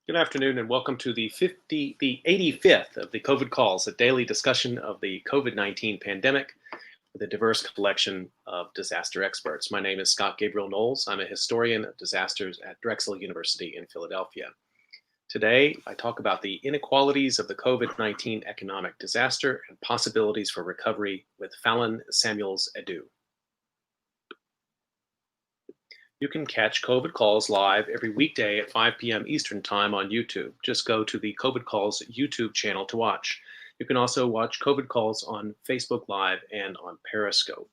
Good afternoon and welcome to the 85th of the COVID calls, a daily discussion of the COVID-19 pandemic with a diverse collection of disaster experts. My name is Scott Gabriel Knowles. I'm a historian of disasters at Drexel University in Philadelphia. Today, I talk about the inequalities of the COVID-19 economic disaster and possibilities for recovery with Fallon Samuels Edu. You can catch COVID Calls live every weekday at 5 p.m. Eastern Time on YouTube. Just go to the COVID Calls YouTube channel to watch. You can also watch COVID Calls on Facebook Live and on Periscope.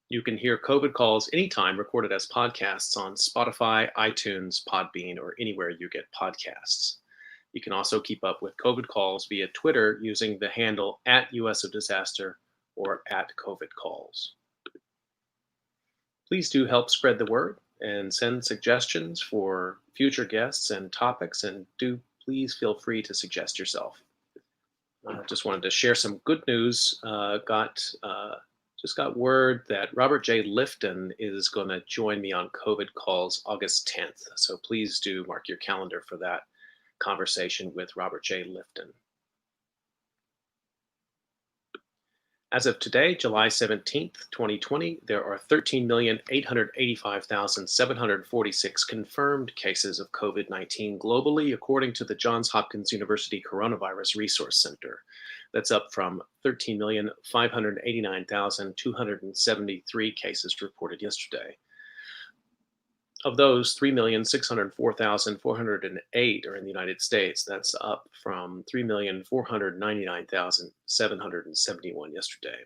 You can hear COVID Calls anytime recorded as podcasts on Spotify, iTunes, Podbean, or anywhere you get podcasts. You can also keep up with COVID Calls via Twitter using the handle at US of Disaster or at COVID Calls. Please do help spread the word and send suggestions for future guests and topics, and do please feel free to suggest yourself. Just wanted to share some good news. Just got word that Robert J. Lifton is going to join me on COVID Calls August 10th. So please do mark your calendar for that conversation with Robert J. Lifton. As of today, July 17th, 2020, there are 13,885,746 confirmed cases of COVID-19 globally, according to the Johns Hopkins University Coronavirus Resource Center. That's up from 13,589,273 cases reported yesterday. Of those, 3,604,408 are in the United States. That's up from 3,499,771 yesterday.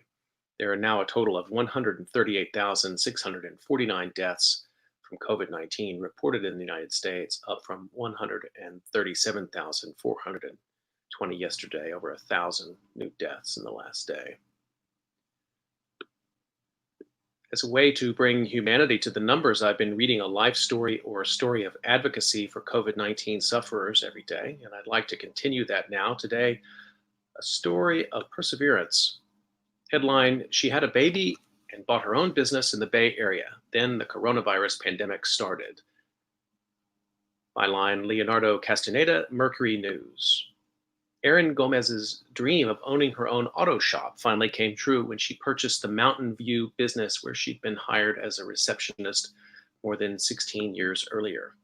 There are now a total of 138,649 deaths from COVID-19 reported in the United States, up from 137,420 yesterday, over 1,000 new deaths in the last day. As a way to bring humanity to the numbers, I've been reading a life story or a story of advocacy for COVID-19 sufferers every day, and I'd like to continue that now. Today, a story of perseverance. Headline: She had a baby and bought her own business in the Bay Area. Then the coronavirus pandemic started. Byline: Leonardo Castaneda, Mercury News. Erin Gomez's dream of owning her own auto shop finally came true when she purchased the Mountain View business where she'd been hired as a receptionist more than 16 years earlier.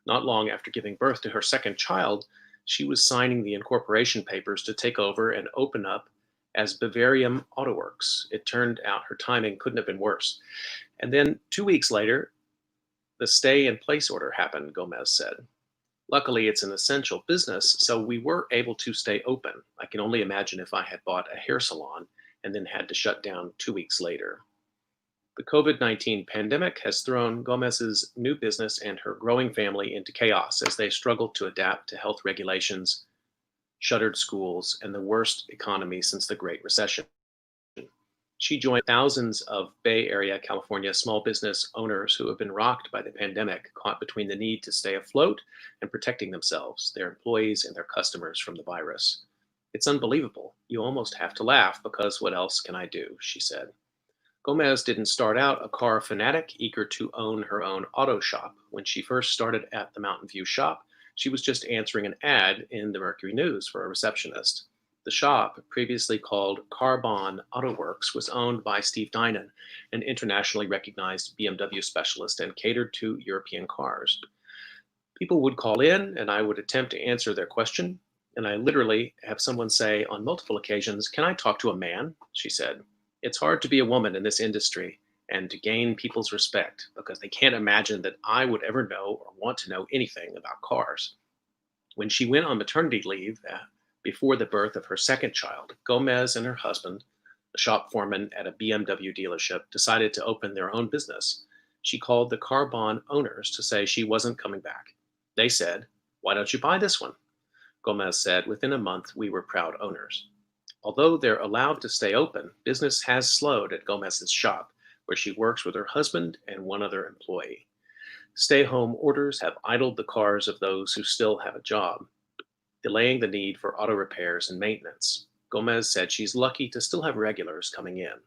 Not long after giving birth to her second child, she was signing the incorporation papers to take over and open up as Bavarium Autoworks. It turned out her timing couldn't have been worse. And then 2 weeks later, the stay-in-place order happened, Gomez said. Luckily, it's an essential business, so we were able to stay open. I can only imagine if I had bought a hair salon and then had to shut down 2 weeks later. The COVID-19 pandemic has thrown Gomez's new business and her growing family into chaos as they struggled to adapt to health regulations, shuttered schools, and the worst economy since the Great Recession. She joined thousands of Bay Area, California small business owners who have been rocked by the pandemic, caught between the need to stay afloat and protecting themselves, their employees, and their customers from the virus. It's unbelievable. You almost have to laugh because what else can I do, she said. Gomez didn't start out a car fanatic eager to own her own auto shop. When she first started at the Mountain View shop, she was just answering an ad in the Mercury News for a receptionist. The shop, previously called Carbon Auto Works, was owned by Steve Dinan, an internationally recognized BMW specialist, and catered to European cars. People would call in, and I would attempt to answer their question. And I literally have someone say on multiple occasions, "Can I talk to a man?" she said. It's hard to be a woman in this industry and to gain people's respect because they can't imagine that I would ever know or want to know anything about cars. When she went on maternity leave, before the birth of her second child, Gomez and her husband, a shop foreman at a BMW dealership, decided to open their own business. She called the Carbon owners to say she wasn't coming back. They said, "Why don't you buy this one?" Gomez said, "Within a month, we were proud owners." Although they're allowed to stay open, business has slowed at Gomez's shop, where she works with her husband and one other employee. Stay-home orders have idled the cars of those who still have a job, delaying the need for auto repairs and maintenance. Gomez said she's lucky to still have regulars coming in.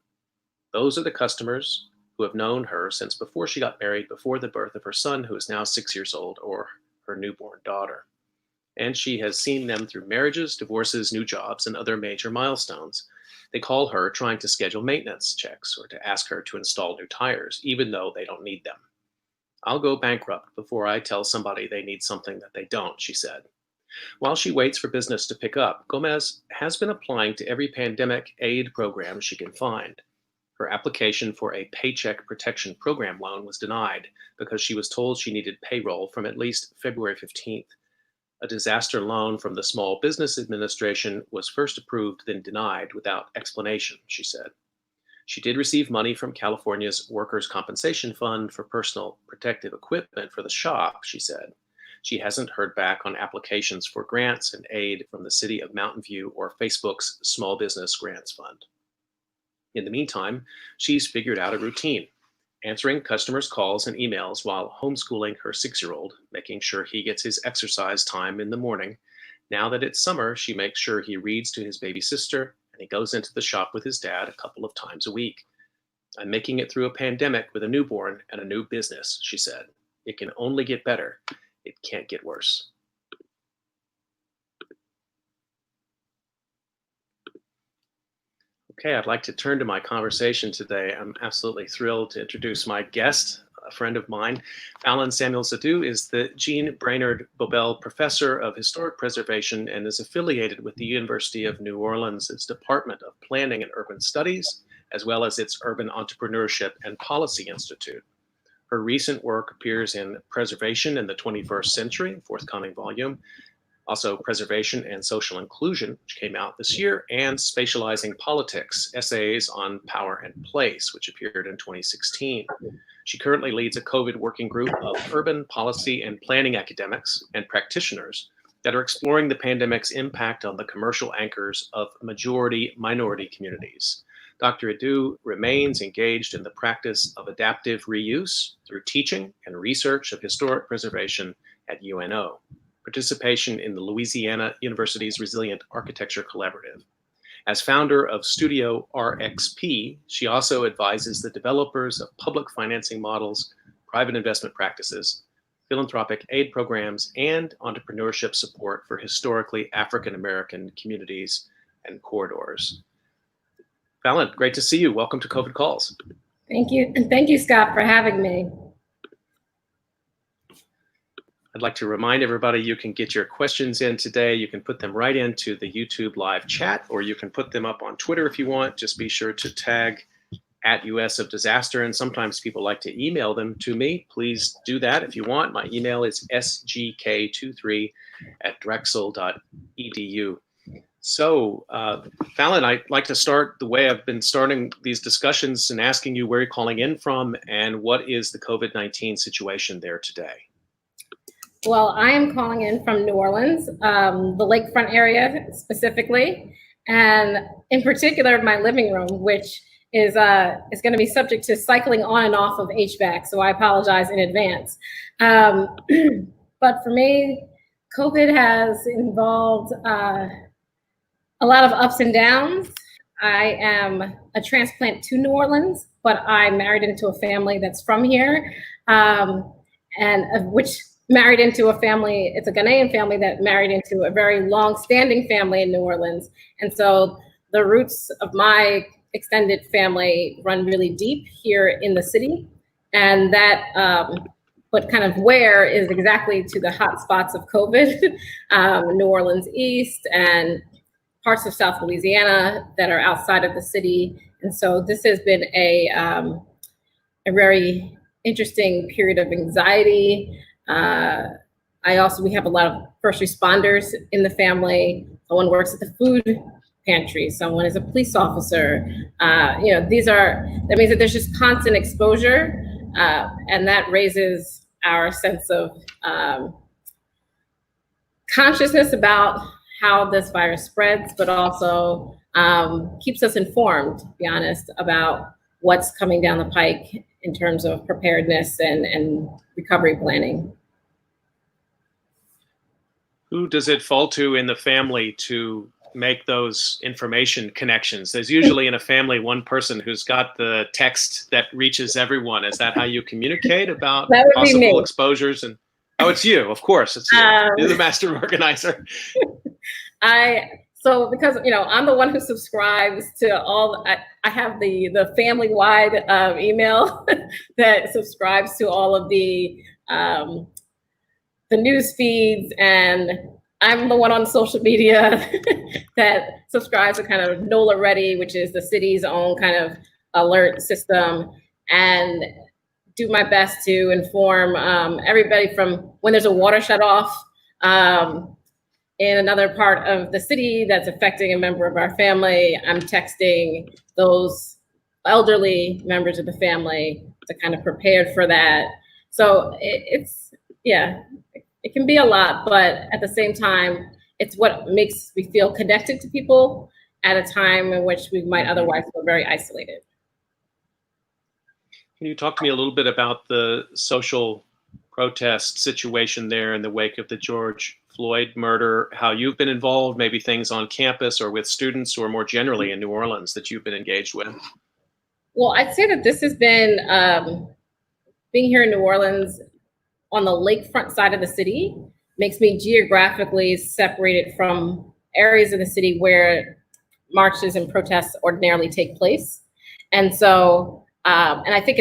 Those are the customers who have known her since before she got married, before the birth of her son, who is now 6 years old, or her newborn daughter. and she has seen them through marriages, divorces, new jobs, and other major milestones. They call her trying to schedule maintenance checks or to ask her to install new tires, even though they don't need them. I'll go bankrupt before I tell somebody they need something that they don't, she said. While she waits for business to pick up, Gomez has been applying to every pandemic aid program she can find. Her application for a Paycheck Protection Program loan was denied because she was told she needed payroll from at least February 15th. A disaster loan from the Small Business Administration was first approved, then denied without explanation, she said. She did receive money from California's Workers' Compensation Fund for personal protective equipment for the shop, she said. She hasn't heard back on applications for grants and aid from the city of Mountain View or Facebook's Small Business Grants Fund. In the meantime, she's figured out a routine, answering customers' calls and emails while homeschooling her 6-year-old, making sure he gets his exercise time in the morning. Now that it's summer, she makes sure he reads to his baby sister, and he goes into the shop with his dad a couple of times a week. I'm making it through a pandemic with a newborn and a new business, she said. It can only get better. It can't get worse. Okay, I'd like to turn to my conversation today. I'm absolutely thrilled to introduce my guest, a friend of mine. Fallon Samuel-Sadu is the Jean Brainerd Bobel Professor of Historic Preservation and is affiliated with the University of New Orleans' Department of Planning and Urban Studies, as well as its Urban Entrepreneurship and Policy Institute. Her recent work appears in Preservation in the 21st Century, forthcoming volume, also Preservation and Social Inclusion, which came out this year, and Spatializing Politics, Essays on Power and Place, which appeared in 2016. She currently leads a COVID working group of urban policy and planning academics and practitioners that are exploring the pandemic's impact on the commercial anchors of majority-minority communities. Dr. Adu remains engaged in the practice of adaptive reuse through teaching and research of historic preservation at UNO. Participation in the Louisiana University's Resilient Architecture Collaborative. As founder of Studio RXP, she also advises the developers of public financing models, private investment practices, philanthropic aid programs, and entrepreneurship support for historically African American communities and corridors. Fallon, great to see you. Welcome to COVID Calls. Thank you. And thank you, Scott, for having me. I'd like to remind everybody you can get your questions in today. You can put them right into the YouTube live chat, or you can put them up on Twitter if you want. Just be sure to tag @US of Disaster. And sometimes people like to email them to me. Please do that if you want. My email is sgk23@drexel.edu. So, Fallon, I'd like to start the way I've been starting these discussions and asking you where you're calling in from and what is the COVID-19 situation there today? Well, I am calling in from New Orleans, the lakefront area specifically, and in particular, my living room, which is going to be subject to cycling on and off of HVAC, so I apologize in advance. But for me, COVID has involved a lot of ups and downs. I am a transplant to New Orleans, but I married into a family that's from here, married into a family, it's a Ghanaian family that married into a very long-standing family in New Orleans. And so the roots of my extended family run really deep here in the city. And that, but kind of where is exactly to the hot spots of COVID, New Orleans East and parts of South Louisiana that are outside of the city. And so this has been a very interesting period of anxiety. We have a lot of first responders in the family. Someone works at the food pantry. Someone is a police officer. That means that there's just constant exposure, and that raises our sense of consciousness about how this virus spreads, but also keeps us informed, to be honest, about what's coming down the pike in terms of preparedness and recovery planning. Who does it fall to in the family to make those information connections? There's usually in a family one person who's got the text that reaches everyone. Is that how you communicate about possible exposures? And Oh, it's you, of course. It's you. You're the master organizer. So because, I'm the one who subscribes to I have the family-wide email that subscribes to all of the news feeds, and I'm the one on social media that subscribes to kind of NOLA Ready, which is the city's own kind of alert system, and do my best to inform everybody from when there's a water shut off in another part of the city that's affecting a member of our family. I'm texting those elderly members of the family to kind of prepare for that. So it can be a lot, but at the same time, it's what makes me feel connected to people at a time in which we might otherwise feel very isolated. Can you talk to me a little bit about the social protest situation there in the wake of the George Floyd murder, how you've been involved, maybe things on campus or with students or more generally in New Orleans that you've been engaged with? Well, I'd say that this has been, being here in New Orleans on the lakefront side of the city makes me geographically separated from areas of the city where marches and protests ordinarily take place. And so, and I think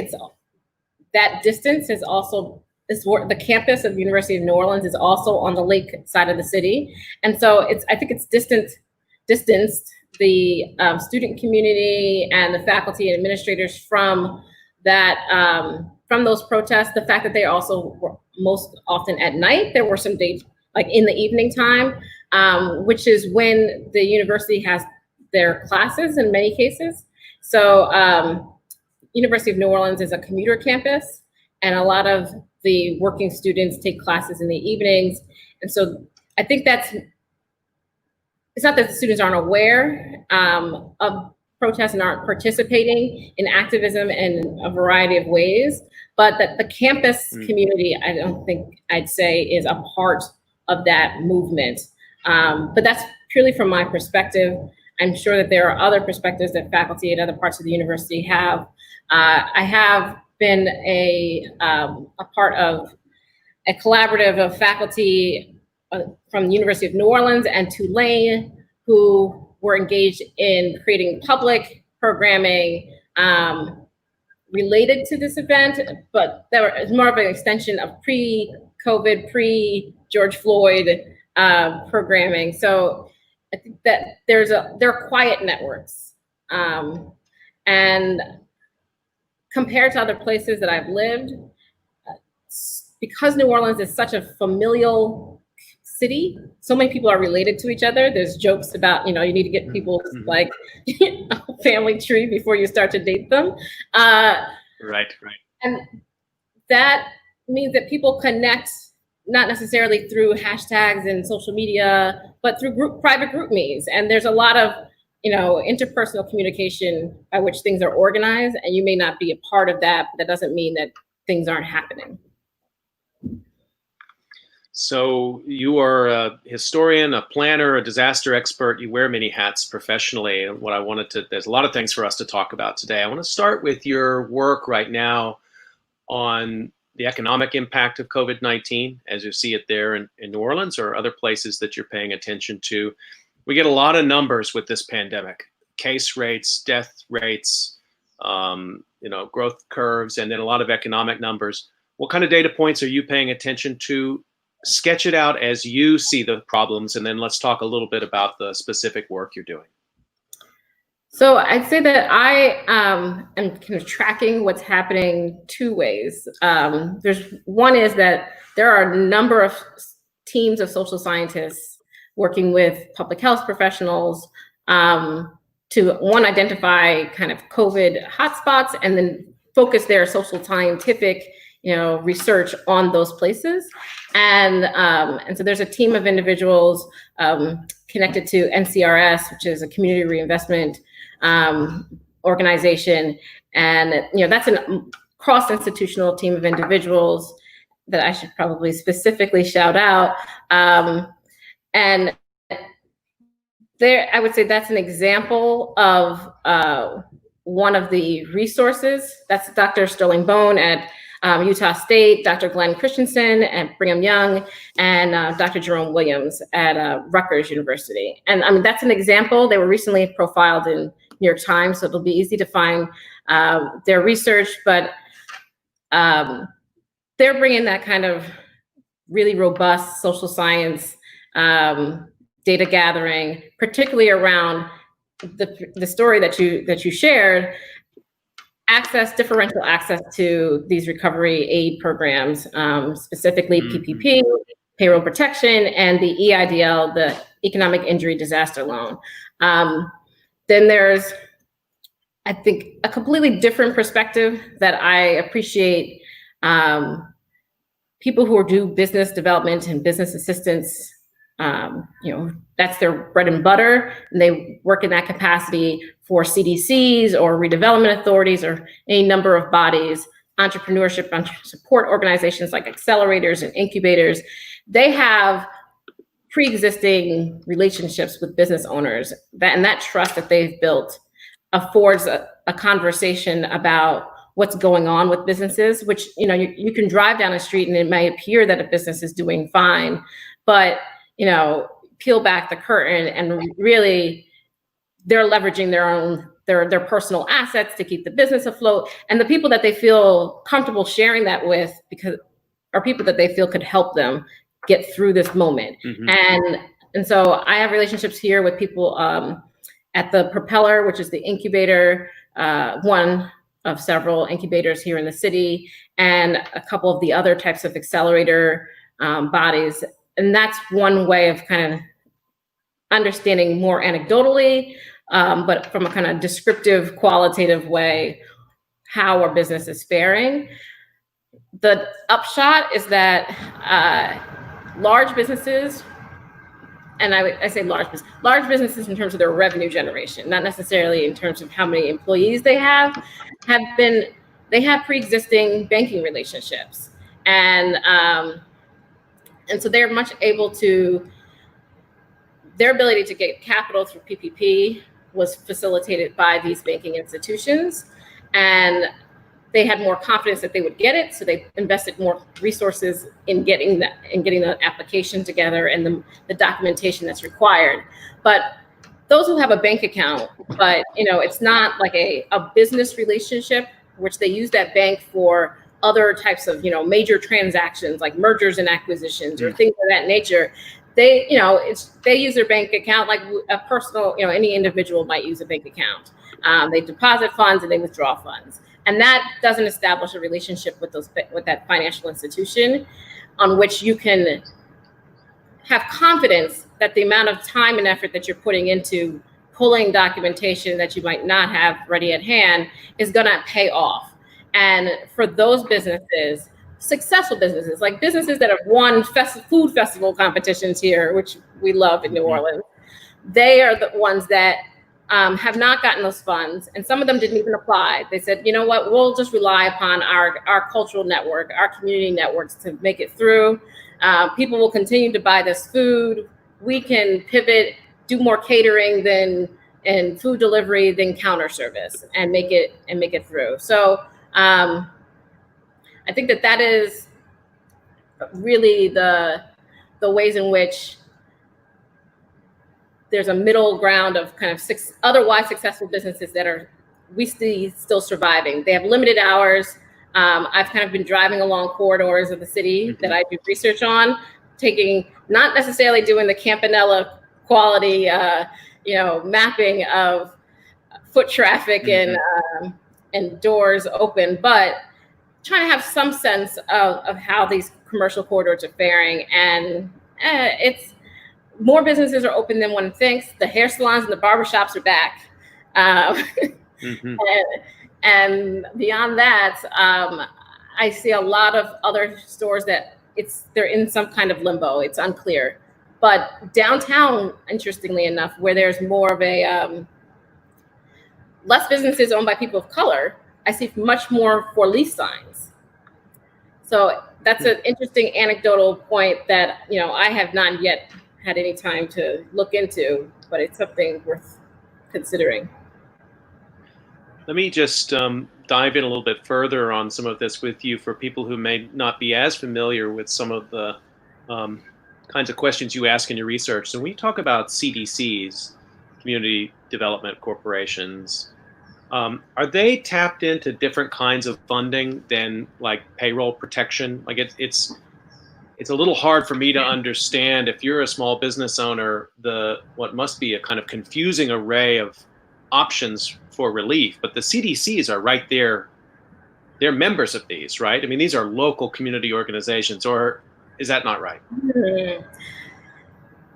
that distance is also, the campus of the University of New Orleans is also on the lake side of the city. And so I think it's distanced the student community and the faculty and administrators from that, from those protests. The fact that they also were most often at night. There were some days like in the evening time, which is when the university has their classes in many cases. So University of New Orleans is a commuter campus, and a lot of the working students take classes in the evenings. And so I think it's not that the students aren't aware of protests and aren't participating in activism in a variety of ways, but that the campus community, I don't think I'd say is a part of that movement. But that's purely from my perspective. I'm sure that there are other perspectives that faculty at other parts of the university have. I have been a part of a collaborative of faculty from the University of New Orleans and Tulane who were engaged in creating public programming related to this event, but there was more of an extension of pre-COVID, pre-George Floyd programming. So I think that there are quiet networks, and compared to other places that I've lived, because New Orleans is such a familial city, so many people are related to each other. There's jokes about, you need to get people's like family tree before you start to date them. Right. And that means that people connect not necessarily through hashtags and social media, but through private group meetings. And there's a lot of, interpersonal communication by which things are organized, and you may not be a part of that, but that doesn't mean that things aren't happening. So you are a historian, a planner, a disaster expert. You wear many hats professionally. And there's a lot of things for us to talk about today. I want to start with your work right now on the economic impact of COVID-19, as you see it there in New Orleans or other places that you're paying attention to. We get a lot of numbers with this pandemic: case rates, death rates, growth curves, and then a lot of economic numbers. What kind of data points are you paying attention to? Sketch it out as you see the problems, and then let's talk a little bit about the specific work you're doing. So I'd say that I am kind of tracking what's happening two ways. One is that there are a number of teams of social scientists working with public health professionals to identify kind of COVID hotspots and then focus their social scientific research on those places. And so there's a team of individuals connected to NCRS, which is a community reinvestment organization. And, that's a cross-institutional team of individuals that I should probably specifically shout out. And there, I would say that's an example of one of the resources. That's Dr. Sterling Bone at Utah State, Dr. Glenn Christensen at Brigham Young, and Dr. Jerome Williams at Rutgers University. And I mean, that's an example. They were recently profiled in New York Times, so it'll be easy to find their research, but they're bringing that kind of really robust social science data gathering, particularly around the story that you shared, differential access to these recovery aid programs, specifically PPP, payroll protection, and the EIDL, the Economic Injury Disaster Loan. Then there's, I think, a completely different perspective that I appreciate. People who do business development and business assistance, that's their bread and butter, and they work in that capacity for CDCs or redevelopment authorities or any number of bodies, entrepreneurship support organizations like accelerators and incubators. They have pre-existing relationships with business owners, and that trust that they've built affords a conversation about what's going on with businesses, which, you can drive down a street and it may appear that a business is doing fine, but, peel back the curtain and really they're leveraging their personal assets to keep the business afloat. And the people that they feel comfortable sharing that with are people that they feel could help them get through this moment. And so I have relationships here with people at the Propeller, which is the incubator, one of several incubators here in the city, and a couple of the other types of accelerator bodies. And that's one way of kind of understanding more anecdotally, but from a kind of descriptive, qualitative way, how our business is faring. The upshot is that large businesses, and I say large businesses in terms of their revenue generation, not necessarily in terms of how many employees they have pre-existing banking relationships. And so they're much able to, their ability to get capital through PPP was facilitated by these banking institutions. And they had more confidence that they would get it. So they invested more resources in getting the application together and the documentation that's required. But those who have a bank account, but it's not like a business relationship, which they use that bank for other types of major transactions like mergers and acquisitions or things of that nature. They use their bank account like a personal, any individual might use a bank account. They deposit funds and they withdraw funds, and that doesn't establish a relationship with that financial institution on which you can have confidence that the amount of time and effort that you're putting into pulling documentation that you might not have ready at hand is going to pay off. And for those businesses, successful businesses, like businesses that have won food festival competitions here, which we love in New Orleans, they are the ones that have not gotten those funds. And some of them didn't even apply. They said, you know what, we'll just rely upon our cultural network, our community networks to make it through. People will continue to buy this food. We can pivot, do more catering and food delivery than counter service and make it through. So I think that is really the ways in which there's a middle ground of kind of otherwise successful businesses that we see still surviving. They have limited hours. I've kind of been driving along corridors of the city that I do research on, not necessarily doing the Campanella quality, mapping of foot traffic and doors open, but trying to have some sense of how these commercial corridors are faring. And it's more businesses are open than one thinks. The hair salons and the barbershops are back. And beyond that, I see a lot of other stores that they're in some kind of limbo. It's unclear. But downtown, interestingly enough, where there's more of a less businesses owned by people of color, I see much more for lease signs. So that's an interesting anecdotal point that I have not yet had any time to look into, but it's something worth considering. Let me just dive in a little bit further on some of this with you for people who may not be as familiar with some of the kinds of questions you ask in your research. So when we talk about CDCs, community development corporations, are they tapped into different kinds of funding than like payroll protection? Like it's a little hard for me to understand if you're a small business owner, what must be a kind of confusing array of options for relief, but the CDCs are right there. They're members of these, right? I mean, these are local community organizations, or is that not right?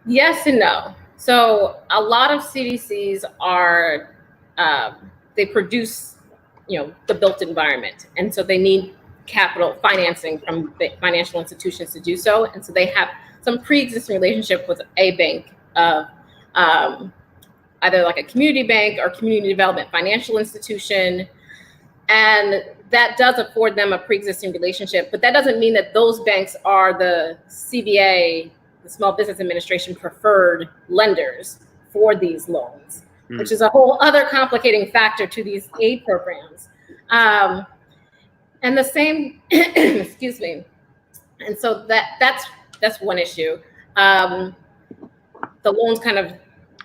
Yes and no. So a lot of CDCs are, they produce, the built environment. And so they need capital financing from financial institutions to do so. And so they have some pre-existing relationship with a bank of either like a community bank or community development financial institution. And that does afford them a pre-existing relationship, but that doesn't mean that those banks are the CBA, the Small Business Administration preferred lenders for these loans, which is a whole other complicating factor to these aid programs. And the same, excuse me. And so that's one issue. The loans kind of,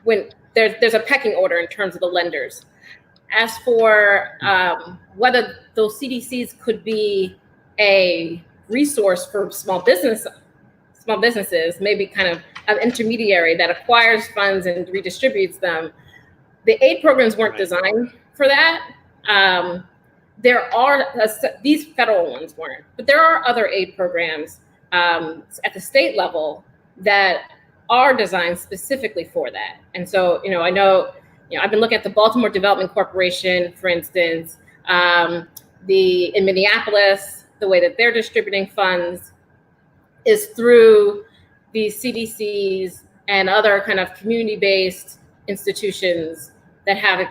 when there's a pecking order in terms of the lenders. As for whether those CDCs could be a resource for small businesses, maybe kind of an intermediary that acquires funds and redistributes them, the aid programs weren't designed for that. There are, these federal ones weren't, but there are other aid programs at the state level that are designed specifically for that. And so, I know, I've been looking at the Baltimore Development Corporation, for instance, in Minneapolis, the way that they're distributing funds is through these CDCs and other kind of community-based institutions that have,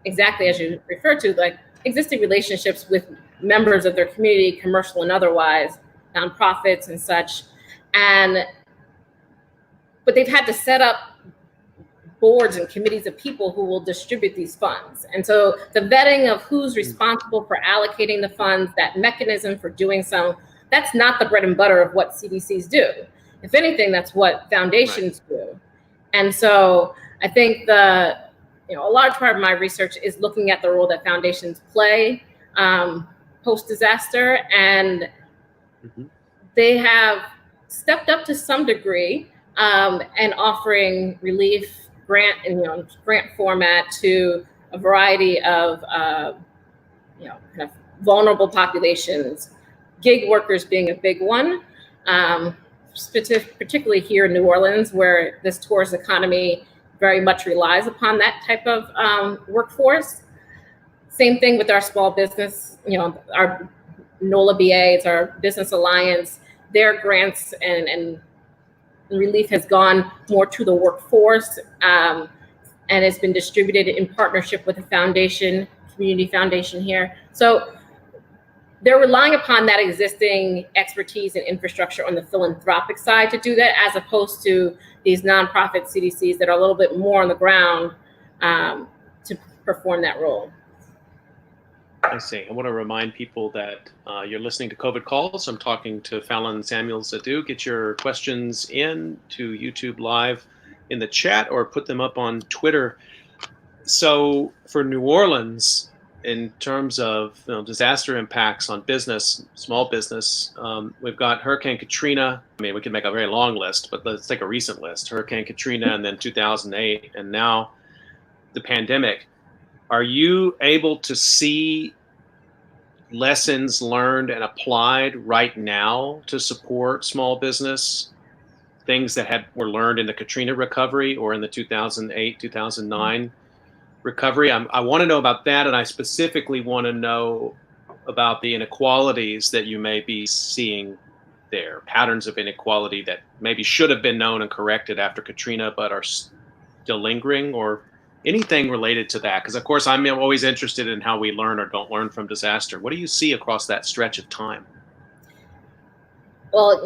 exactly as you referred to, like existing relationships with members of their community, commercial and otherwise, nonprofits and such. But they've had to set up boards and committees of people who will distribute these funds. And so the vetting of who's responsible for allocating the funds, that mechanism for doing so, that's not the bread and butter of what CDCs do. If anything, that's what foundations do. And so I think a large part of my research is looking at the role that foundations play post-disaster, and they have stepped up to some degree and offering relief grant format to a variety of kind of vulnerable populations, gig workers being a big one, particularly here in New Orleans, where this tourist economy very much relies upon that type of workforce. Same thing with our small business, our NOLA BA, it's our business alliance, their grants and relief has gone more to the workforce and has been distributed in partnership with a foundation, community foundation here. So they're relying upon that existing expertise and infrastructure on the philanthropic side to do that, as opposed to these nonprofit CDCs that are a little bit more on the ground to perform that role. I see. I want to remind people that you're listening to COVID Calls. I'm talking to Fallon Samuels-Adu. Get your questions in to YouTube Live in the chat or put them up on Twitter. So for New Orleans, in terms of disaster impacts on business, small business, we've got Hurricane Katrina. I mean, we could make a very long list, but let's take a recent list. Hurricane Katrina, and then 2008, and now the pandemic. Are you able to see lessons learned and applied right now to support small business? Things that were learned in the Katrina recovery or in the 2008, 2009 recovery? I want to know about that, and I specifically want to know about the inequalities that you may be seeing there, patterns of inequality that maybe should have been known and corrected after Katrina but are still lingering, or anything related to that, because of course I'm always interested in how we learn or don't learn from disaster. What do you see across that stretch of time? Well,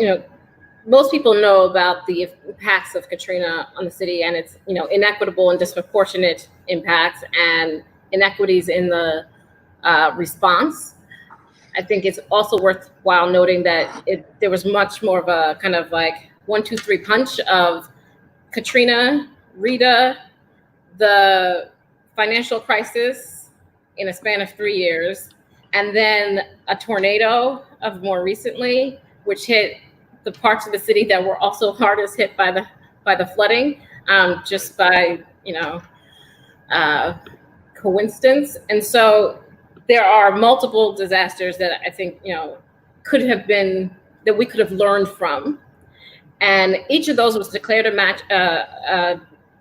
most people know about the impacts of Katrina on the city and its, inequitable and disproportionate impacts and inequities in the response. I think it's also worthwhile noting that there was much more of a kind of like 1, 2, 3 punch of Katrina, Rita, the financial crisis in a span of 3 years, and then a tornado of more recently, which hit the parts of the city that were also hardest hit by the flooding, just by coincidence. And so there are multiple disasters that I think could have been that we could have learned from, and each of those was declared a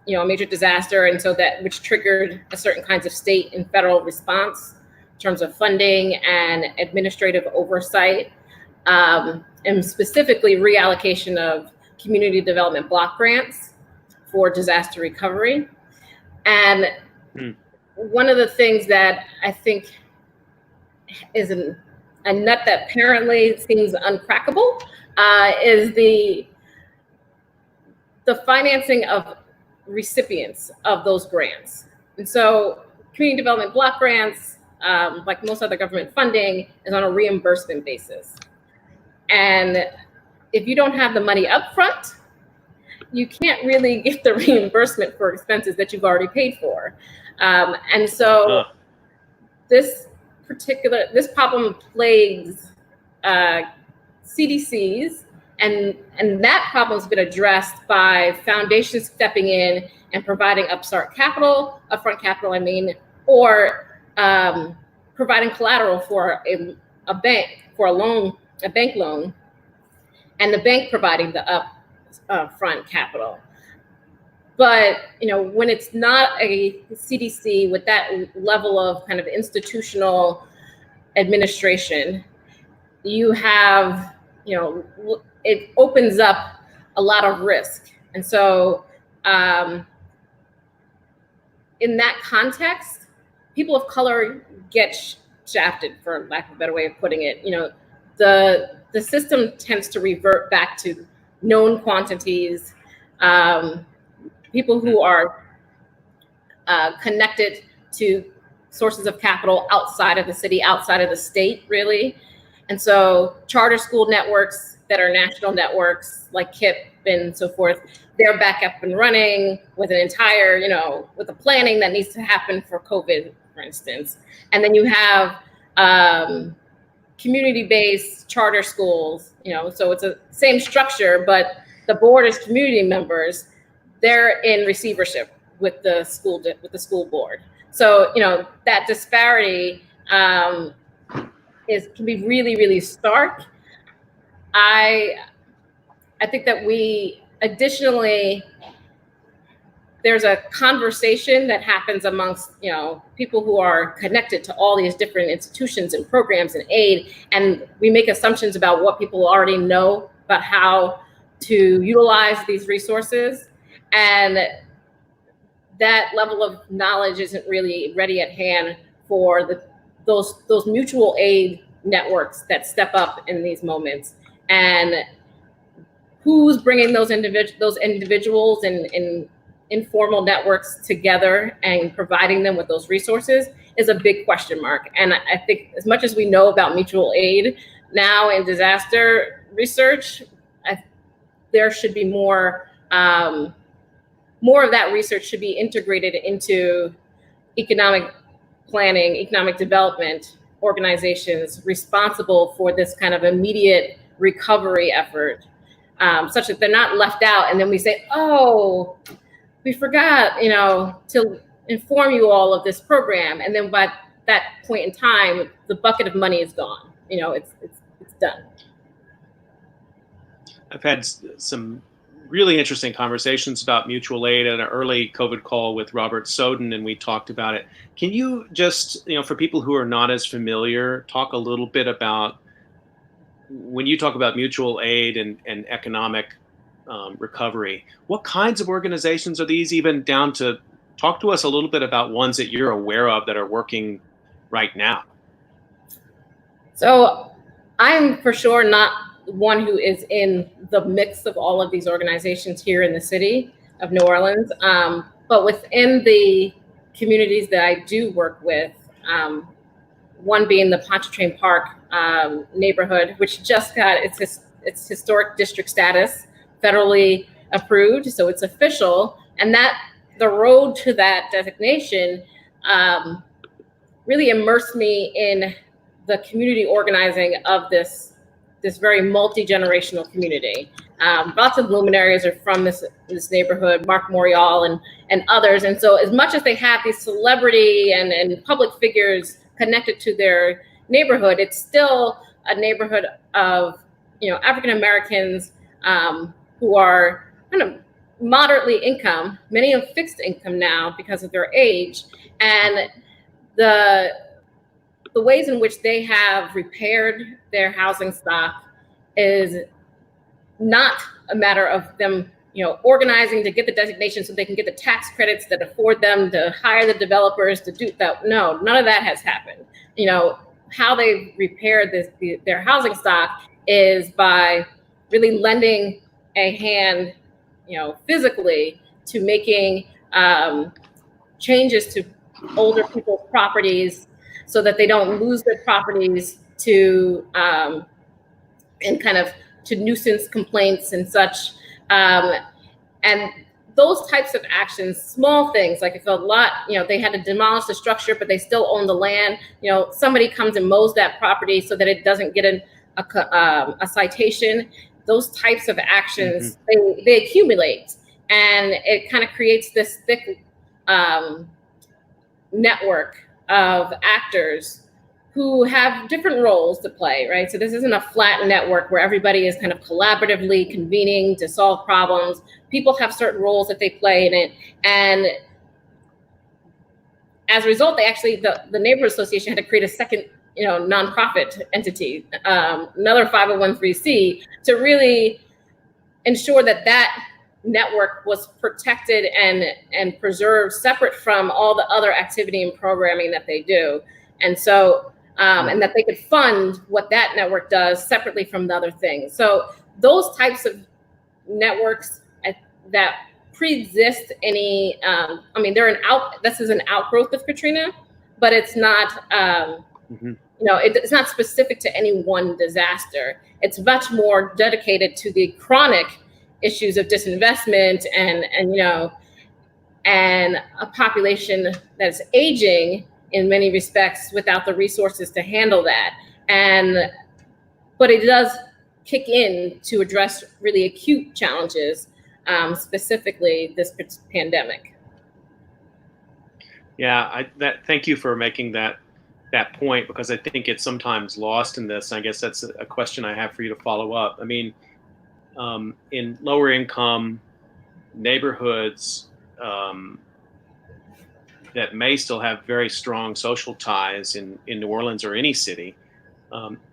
major disaster, and so that which triggered a certain kinds of state and federal response in terms of funding and administrative oversight, and specifically reallocation of community development block grants for disaster recovery. And one of the things that I think is a nut that apparently seems uncrackable is the financing of recipients of those grants. And so community development block grants, like most other government funding, is on a reimbursement basis. And if you don't have the money up front, you can't really get the reimbursement for expenses that you've already paid for. And so this problem plagues CDCs, and that problem's been addressed by foundations stepping in and providing upfront capital, or providing collateral for a bank loan, and the bank providing the upfront capital. But when it's not a CDC with that level of kind of institutional administration, you have it opens up a lot of risk. And so in that context, people of color get shafted, for lack of a better way of putting it. The system tends to revert back to known quantities. People who are connected to sources of capital outside of the city, outside of the state, really. And so charter school networks that are national networks like KIPP and so forth, they're back up and running with an entire, with the planning that needs to happen for COVID, for instance. And then you have community-based charter schools, so it's a same structure, but the board is community members. They're in receivership with the school board. So that disparity can be really, really stark. I think that there's a conversation that happens amongst people who are connected to all these different institutions and programs and aid, and we make assumptions about what people already know about how to utilize these resources. And that level of knowledge isn't really ready at hand for those mutual aid networks that step up in these moments. And who's bringing those individuals and informal networks together and providing them with those resources is a big question mark. And I think as much as we know about mutual aid now in disaster research, there should be more of that research should be integrated into economic planning, economic development organizations responsible for this kind of immediate recovery effort, such that they're not left out. And then we say, oh, we forgot, to inform you all of this program. And then by that point in time, the bucket of money is gone. It's done. I've had some really interesting conversations about mutual aid at an early COVID call with Robert Soden, and we talked about it. Can you just, for people who are not as familiar, talk a little bit about when you talk about mutual aid and economic recovery, what kinds of organizations are these, even down to talk to us a little bit about ones that you're aware of that are working right now? So I'm for sure not one who is in the mix of all of these organizations here in the city of New Orleans. But within the communities that I do work with, one being the Pontchartrain Park neighborhood, which just got its historic district status federally approved, so it's official. And that the road to that designation really immersed me in the community organizing of this very multi-generational community. Lots of luminaries are from this neighborhood, Mark Morial and others. And so as much as they have these celebrity and public figures connected to their neighborhood, it's still a neighborhood of, African Americans who are kind of moderately income, many of fixed income now because of their age. And the ways in which they have repaired their housing stock is not a matter of them, organizing to get the designation so they can get the tax credits that afford them to hire the developers to do that. No, none of that has happened. How they repaired their housing stock is by really lending a hand, physically to making changes to older people's properties so that they don't lose their properties to and kind of to nuisance complaints and such. And those types of actions, small things, like if a lot, they had to demolish the structure, but they still own the land, somebody comes and mows that property so that it doesn't get a citation. Those types of actions, they accumulate, and it kind of creates this thick network of actors who have different roles to play, right? So this isn't a flat network where everybody is kind of collaboratively convening to solve problems. People have certain roles that they play in it. And as a result, they actually, the neighborhood association had to create a second, nonprofit entity, another 501(c), to really ensure that network was protected and preserved separate from all the other activity and programming that they do. And so, and that they could fund what that network does separately from the other things. So those types of networks that pre-exist any, this is an outgrowth of Katrina, but it's not, it's not specific to any one disaster. It's much more dedicated to the chronic issues of disinvestment and a population that's aging in many respects without the resources to handle that. But it does kick in to address really acute challenges, specifically this pandemic. Yeah, thank you for making that point, because I think it's sometimes lost in this. I guess that's a question I have for you to follow up. I mean, in lower income neighborhoods that may still have very strong social ties in New Orleans or any city,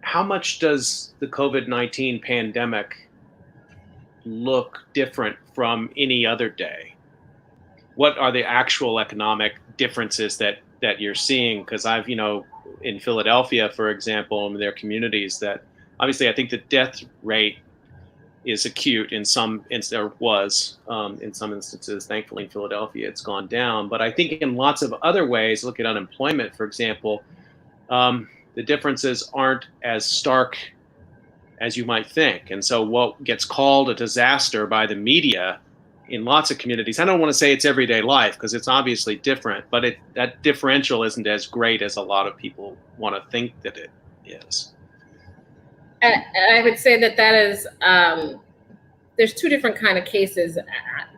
how much does the COVID-19 pandemic look different from any other day? What are the actual economic differences that you're seeing? Because I've, in Philadelphia, for example, in their communities, that obviously I think the death rate is acute in some instances. Thankfully in Philadelphia, it's gone down. But I think in lots of other ways, look at unemployment, for example, the differences aren't as stark as you might think. And so what gets called a disaster by the media in lots of communities, I don't want to say it's everyday life because it's obviously different, but that differential isn't as great as a lot of people want to think that it is. And I would say that is, there's two different kind of cases.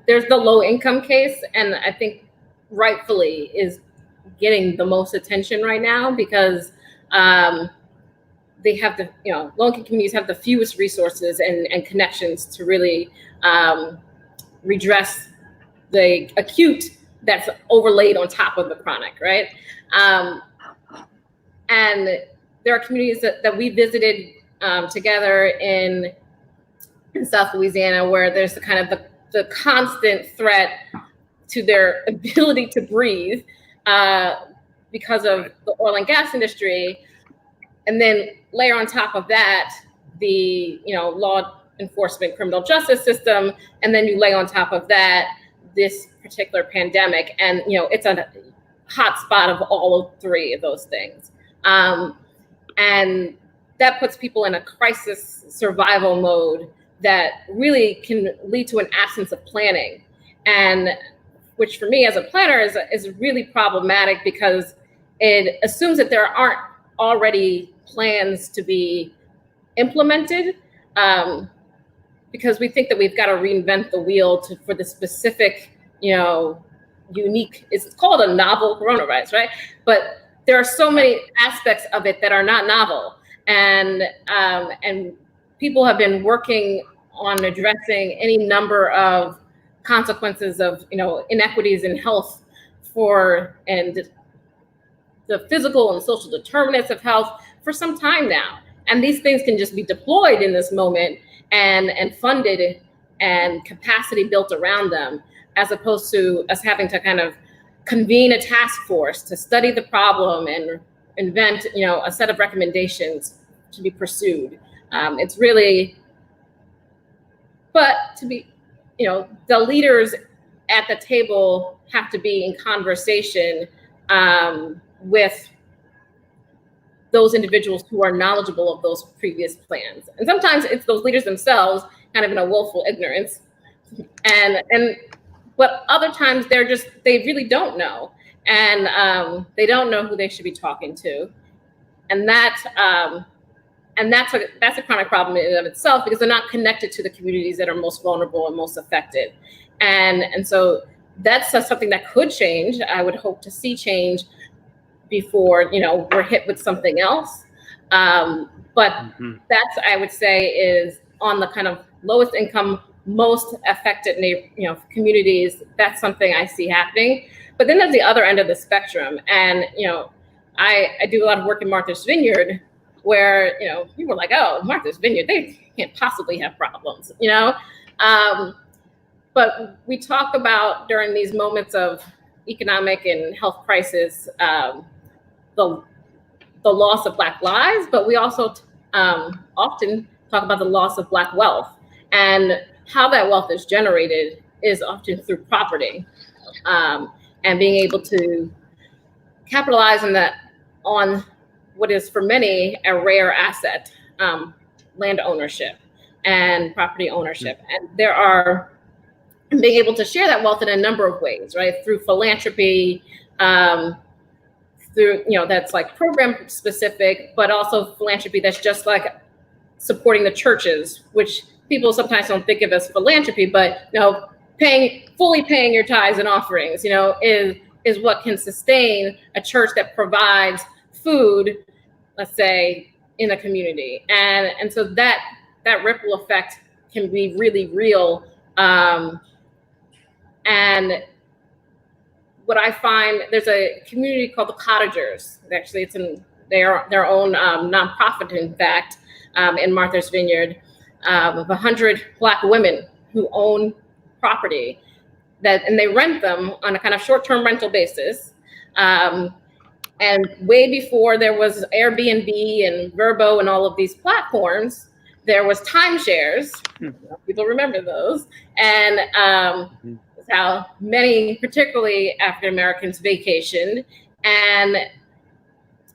There's the low income case, and I think rightfully is getting the most attention right now because they have low income communities have the fewest resources and connections to really redress the acute that's overlaid on top of the chronic, right? And there are communities that we visited together in South Louisiana, where there's the constant threat to their ability to breathe because of the oil and gas industry, and then layer on top of that the law enforcement criminal justice system, and then you lay on top of that this particular pandemic, and it's a hot spot of all three of those things. And that puts people in a crisis survival mode that really can lead to an absence of planning, and which for me as a planner is really problematic because it assumes that there aren't already plans to be implemented, because we think that we've got to reinvent the wheel for the specific, unique, it's called a novel coronavirus, right? But there are so many aspects of it that are not novel. And people have been working on addressing any number of consequences of, inequities in health and the physical and social determinants of health for some time now. And these things can just be deployed in this moment and funded and capacity built around them, as opposed to us having to kind of convene a task force to study the problem and invent, a set of recommendations to be pursued. It's really, but to be, the leaders at the table have to be in conversation with those individuals who are knowledgeable of those previous plans. And sometimes it's those leaders themselves kind of in a willful ignorance. But other times they really don't know. And they don't know who they should be talking to. And that's a chronic problem in and of itself, because they're not connected to the communities that are most vulnerable and most affected. And so that's something that could change. I would hope to see change before, we're hit with something else. But that's, I would say, is on the kind of lowest income, most affected, communities. That's something I see happening. But then there's the other end of the spectrum. And, I do a lot of work in Martha's Vineyard, where, people are like, oh, Martha's Vineyard, they can't possibly have problems, but we talk about during these moments of economic and health crisis, the loss of Black lives, but we also often talk about the loss of Black wealth, and how that wealth is generated is often through property, and being able to capitalize on what is for many a rare asset, land ownership and property ownership. And being able to share that wealth in a number of ways, right? Through philanthropy, through, that's like program specific, but also philanthropy that's just like supporting the churches, which people sometimes don't think of as philanthropy, but fully paying your tithes and offerings, is what can sustain a church that provides food, let's say, in a community. And so that ripple effect can be really real. And what I find, there's a community called the Cottagers. Actually, it's in their own nonprofit, in fact, in Martha's Vineyard, of 100 Black women who own property and they rent them on a kind of short-term rental basis. And way before there was Airbnb and Vrbo and all of these platforms, there was timeshares. People remember those. And how many, particularly African Americans, vacationed. And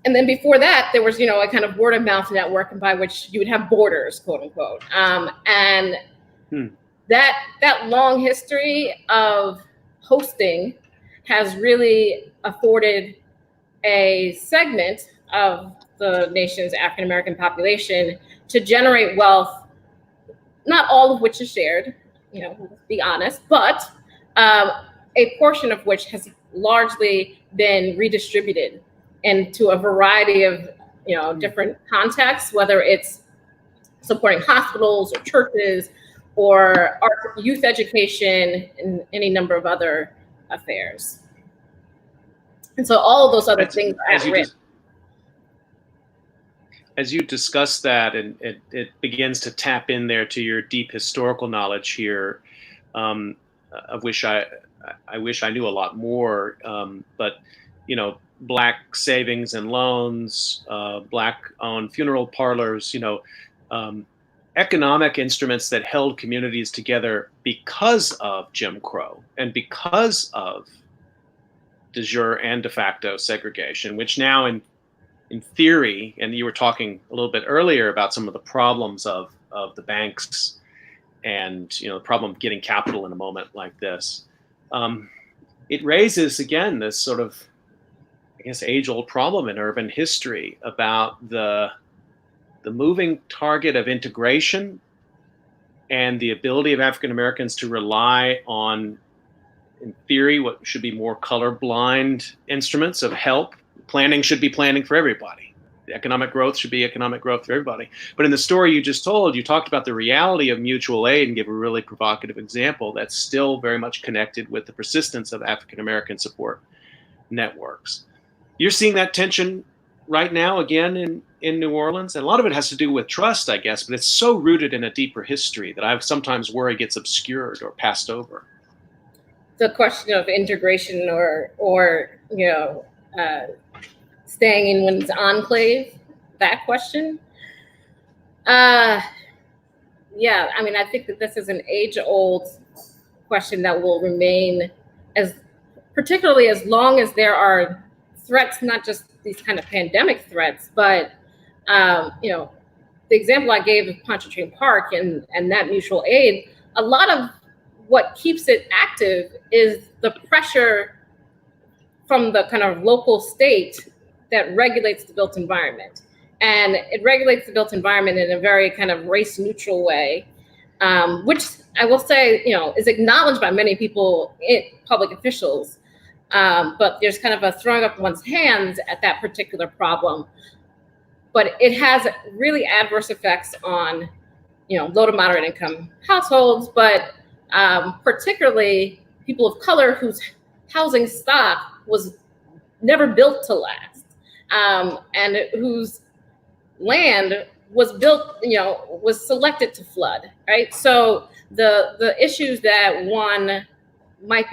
then before that, there was, a kind of word of mouth network by which you would have boarders, quote unquote. And that long history of hosting has really afforded a segment of the nation's African American population to generate wealth, not all of which is shared, let's be honest, but a portion of which has largely been redistributed into a variety of, different contexts, whether it's supporting hospitals or churches or youth education and any number of other affairs. And so all of those other things are at risk. As you discuss that, and it begins to tap in there to your deep historical knowledge here, of which I wish I knew a lot more. But Black savings and loans, Black-owned funeral parlors, economic instruments that held communities together because of Jim Crow and because of de jure and de facto segregation, which now in in theory, and you were talking a little bit earlier about some of the problems of the banks and the problem of getting capital in a moment like this. It raises again this sort of, I guess, age-old problem in urban history about the moving target of integration and the ability of African Americans to rely on, in theory, what should be more colorblind instruments of help. Planning should be planning for everybody. The economic growth should be economic growth for everybody. But in the story you just told, you talked about the reality of mutual aid and give a really provocative example that's still very much connected with the persistence of African American support networks. You're seeing that tension right now again in New Orleans, and a lot of it has to do with trust, I guess, but it's so rooted in a deeper history that I sometimes worry gets obscured or passed over. The question of integration or staying in one's enclave, that question. Yeah, I mean, I think that this is an age-old question that will remain, particularly as long as there are threats, not just these kind of pandemic threats, but the example I gave of Pontchartrain Park and that mutual aid, a lot of what keeps it active is the pressure from the kind of local state that regulates the built environment. And it regulates the built environment in a very kind of race neutral way, which I will say, is acknowledged by many people, public officials. But there's kind of a throwing up one's hands at that particular problem. But it has really adverse effects on, low to moderate income households, but particularly people of color whose housing stock was never built to last, and whose land was built, was selected to flood, right? So the issues that one might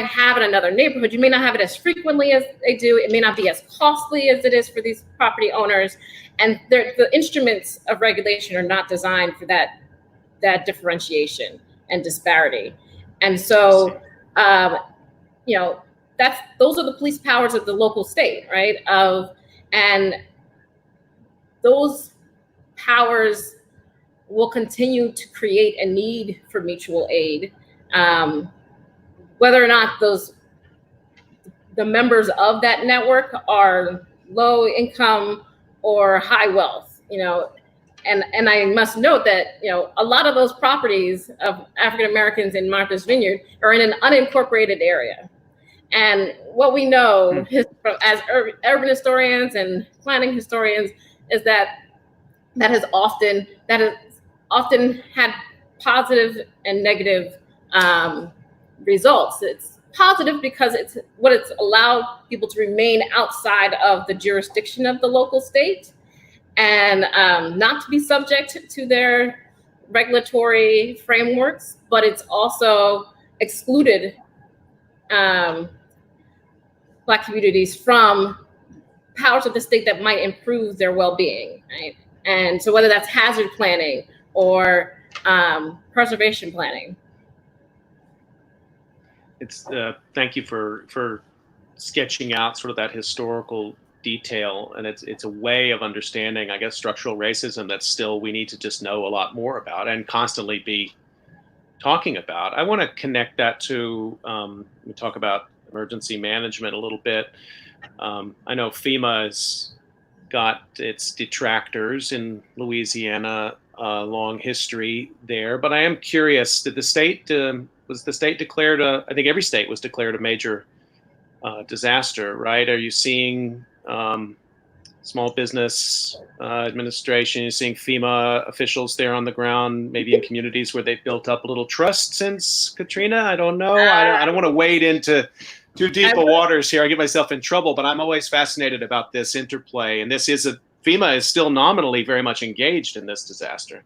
have in another neighborhood, you may not have it as frequently as they do. It may not be as costly as it is for these property owners, and the instruments of regulation are not designed for that differentiation and disparity. And so, those are the police powers of the local state, right? And those powers will continue to create a need for mutual aid, whether or not the members of that network are low income or high wealth, And I must note that, a lot of those properties of African Americans in Martha's Vineyard are in an unincorporated area. And what we know as urban historians and planning historians is that has often had positive and negative results. It's positive because it's allowed people to remain outside of the jurisdiction of the local state and not to be subject to their regulatory frameworks, but it's also excluded Black communities from powers of the state that might improve their well-being, right? And so whether that's hazard planning or preservation planning. It's thank you for sketching out sort of that historical detail, and it's a way of understanding, I guess, structural racism that still we need to just know a lot more about and constantly be talking about. I want to connect that to we talk about emergency management a little bit. I know FEMA has got its detractors in Louisiana, long history there, but I am curious, did the state was the state declared I think every state was declared a major disaster, right? Are you seeing small business administration, you're seeing FEMA officials there on the ground, maybe in communities where they've built up a little trust since Katrina? I don't know. I don't want to wade into too deep of waters here. I get myself in trouble, but I'm always fascinated about this interplay. And FEMA is still nominally very much engaged in this disaster.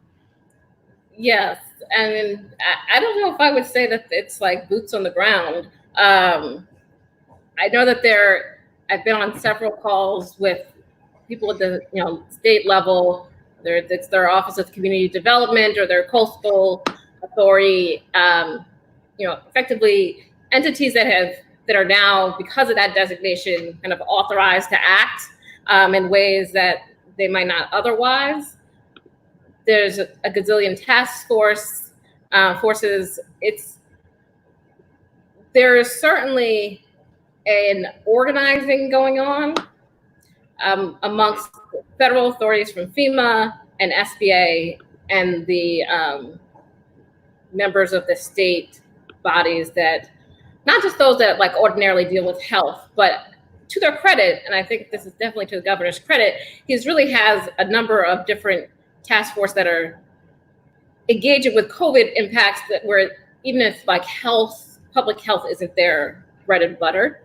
Yes. And I don't know if I would say that it's like boots on the ground. I know that I've been on several calls with people at the state level, whether it's their Office of Community Development or their coastal authority, effectively entities that are now, because of that designation, kind of authorized to act. in ways that they might not otherwise. There's a gazillion task forces. There is certainly an organizing going on amongst federal authorities from FEMA and SBA and the members of the state bodies that, not just those that like ordinarily deal with health, but to their credit, and I think this is definitely to the governor's credit, he really has a number of different task force that are engaging with COVID impacts that where even if like public health isn't their bread and butter.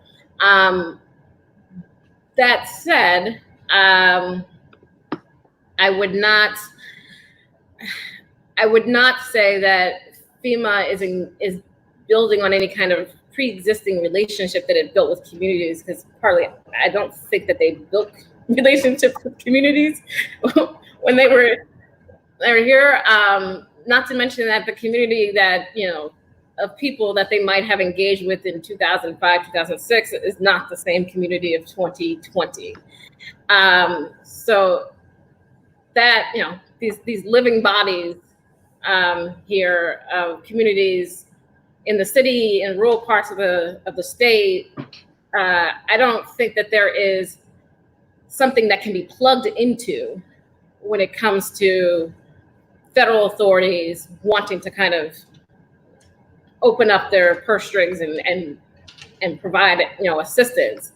That said, I would not say that FEMA is building on any kind of pre-existing relationship that it built with communities, because partly I don't think that they built relationships with communities when they were here. Not to mention that the community that, of people that they might have engaged with in 2005, 2006 is not the same community of 2020. So that, these living bodies here of communities in the city and rural parts of the state, I don't think that there is something that can be plugged into when it comes to federal authorities wanting to kind of open up their purse strings and provide assistance.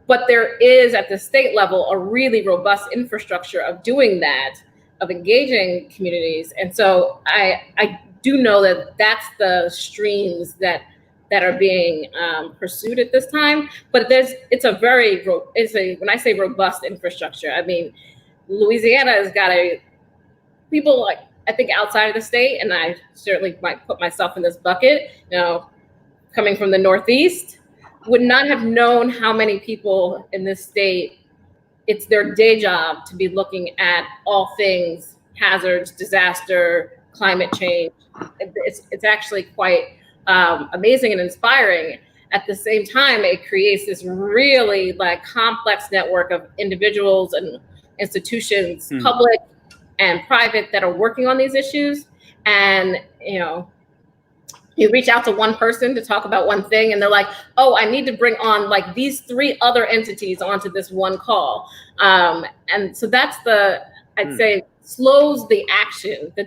But there is at the state level a really robust infrastructure of doing that, of engaging communities. And so I do know that that's the streams that are being pursued at this time. But when I say robust infrastructure, I mean, Louisiana has got people like, I think outside of the state, and I certainly might put myself in this bucket, coming from the Northeast, would not have known how many people in this state, it's their day job to be looking at all things hazards, disaster, climate change. It's actually quite amazing and inspiring. At the same time, it creates this really like complex network of individuals and institutions, public and private, that are working on these issues. And, you reach out to one person to talk about one thing and they're like, oh, I need to bring on like these 3 other entities onto this one call. And so that's I'd say slows the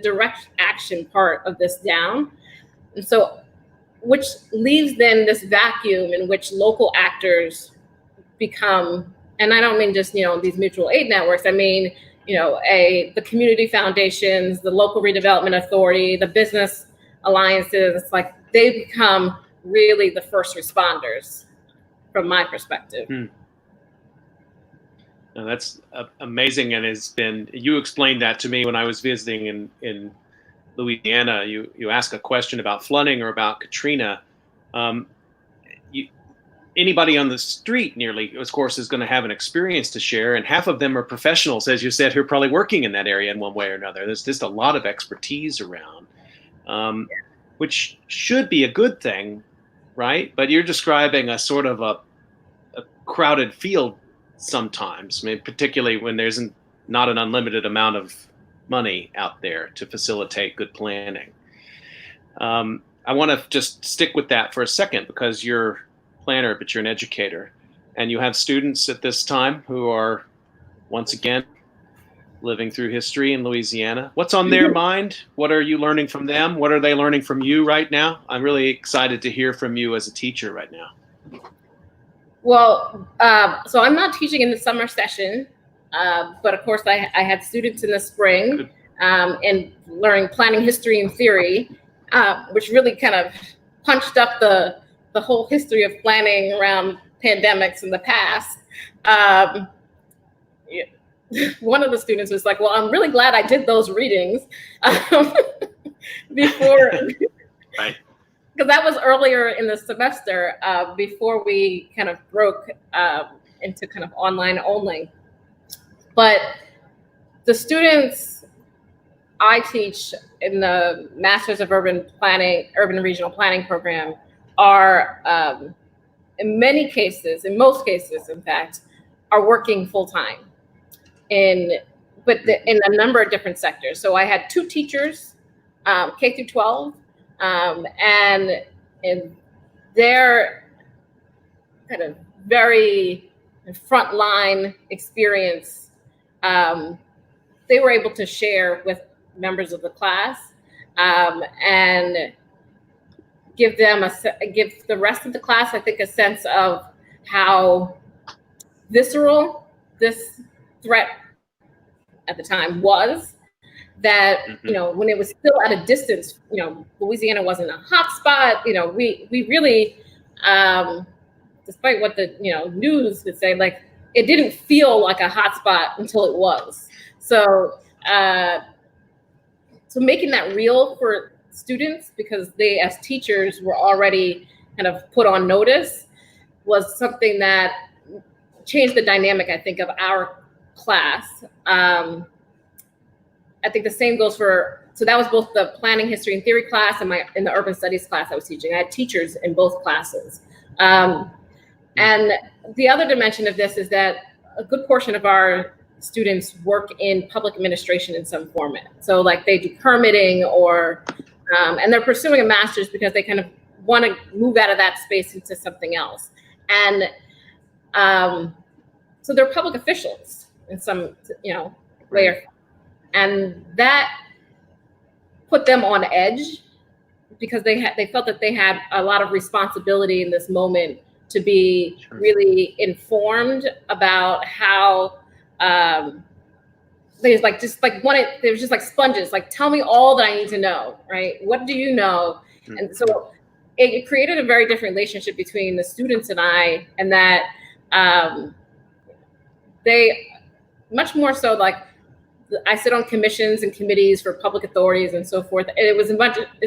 direct action part of this down. And so, which leaves then this vacuum in which local actors become, and I don't mean just, these mutual aid networks, I mean, the community foundations, the local redevelopment authority, the business alliances. It's like they become really the first responders from my perspective. No, that's amazing. And you explained that to me when I was visiting in Louisiana. You ask a question about flooding or about Katrina. Anybody on the street nearly, of course, is going to have an experience to share. And half of them are professionals, as you said, who are probably working in that area in one way or another. There's just a lot of expertise around, which should be a good thing, right? But you're describing a sort of a crowded field sometimes, I mean, particularly when there's not an unlimited amount of money out there to facilitate good planning. I want to just stick with that for a second, because you're planner, but you're an educator, and you have students at this time who are once again living through history in Louisiana. What's on their mind? What are you learning from them? What are they learning from you right now? I'm really excited to hear from you as a teacher right now. Well, so I'm not teaching in the summer session, but of course I had students in the spring and learning planning history and theory, which really kind of punched up the whole history of planning around pandemics in the past. One of the students was like, well, I'm really glad I did those readings before, right? Because that was earlier in the semester, before we kind of broke into kind of online only. But the students I teach in the Masters of Urban and Regional Planning program are, in most cases, in fact, are working full time in a number of different sectors. So I had 2 teachers, K through 12, and in their kind of very frontline experience, they were able to share with members of the class, and give the rest of the class, I think, a sense of how visceral this threat at the time was. That, you know, when it was still at a distance, you know, Louisiana wasn't a hot spot. You know, we really, despite what the, you know, news would say, like, it didn't feel like a hot spot until it was. So, so making that real for students, because they, as teachers, were already kind of put on notice, was something that changed the dynamic, I think, of our class. I think the same goes for, so that was both the planning, history, and theory class and in the urban studies class I was teaching. I had teachers in both classes. And the other dimension of this is that a good portion of our students work in public administration in some format. So like they do permitting or, and they're pursuing a master's because they kind of want to move out of that space into something else. And so they're public officials in some, you know, way or, and that put them on edge because they felt that they had a lot of responsibility in this moment to be really informed about how they was like they were just like sponges, like, tell me all that I need to know, right? What do you know? Mm-hmm. And so it created a very different relationship between the students and I, and that they much more so, like, I sit on commissions and committees for public authorities and so forth. And it was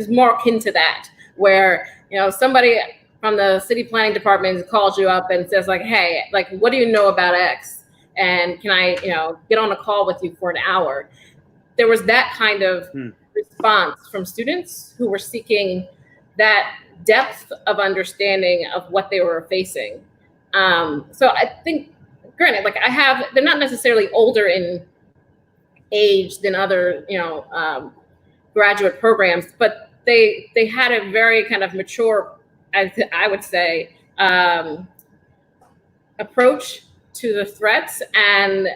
more akin to that, where, you know, somebody from the city planning department calls you up and says, like, hey, like, what do you know about X? And can I, you know, get on a call with you for an hour? There was that kind of response from students who were seeking that depth of understanding of what they were facing. So I think, granted, like, they're not necessarily older in age than other, you know, graduate programs, but they had a very kind of mature, I would say, approach to the threats, and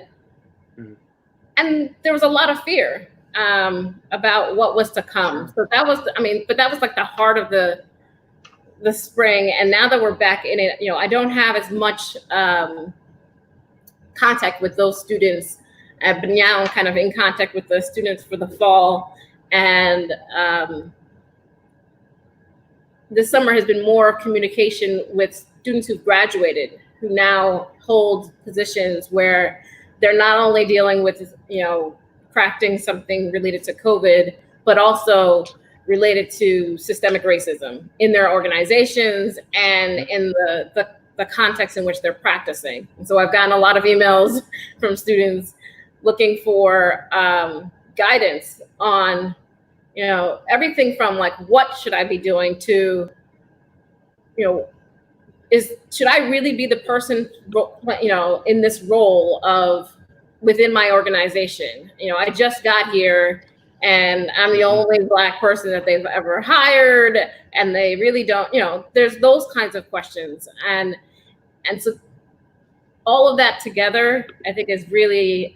there was a lot of fear about what was to come. So that was, I mean, but that was like the heart of the spring. And now that we're back in it, you know, I don't have as much contact with those students. I've been now kind of in contact with the students for the fall, and this summer has been more communication with students who've graduated, who now hold positions where they're not only dealing with, you know, crafting something related to COVID, but also related to systemic racism in their organizations and in the context in which they're practicing. And so I've gotten a lot of emails from students looking for guidance on, you know, everything from, like, what should I be doing to, you know, should I really be the person, you know, in this role of within my organization? You know, I just got here and I'm the only Black person that they've ever hired, and they really don't, you know, there's those kinds of questions. And so all of that together, I think, is really,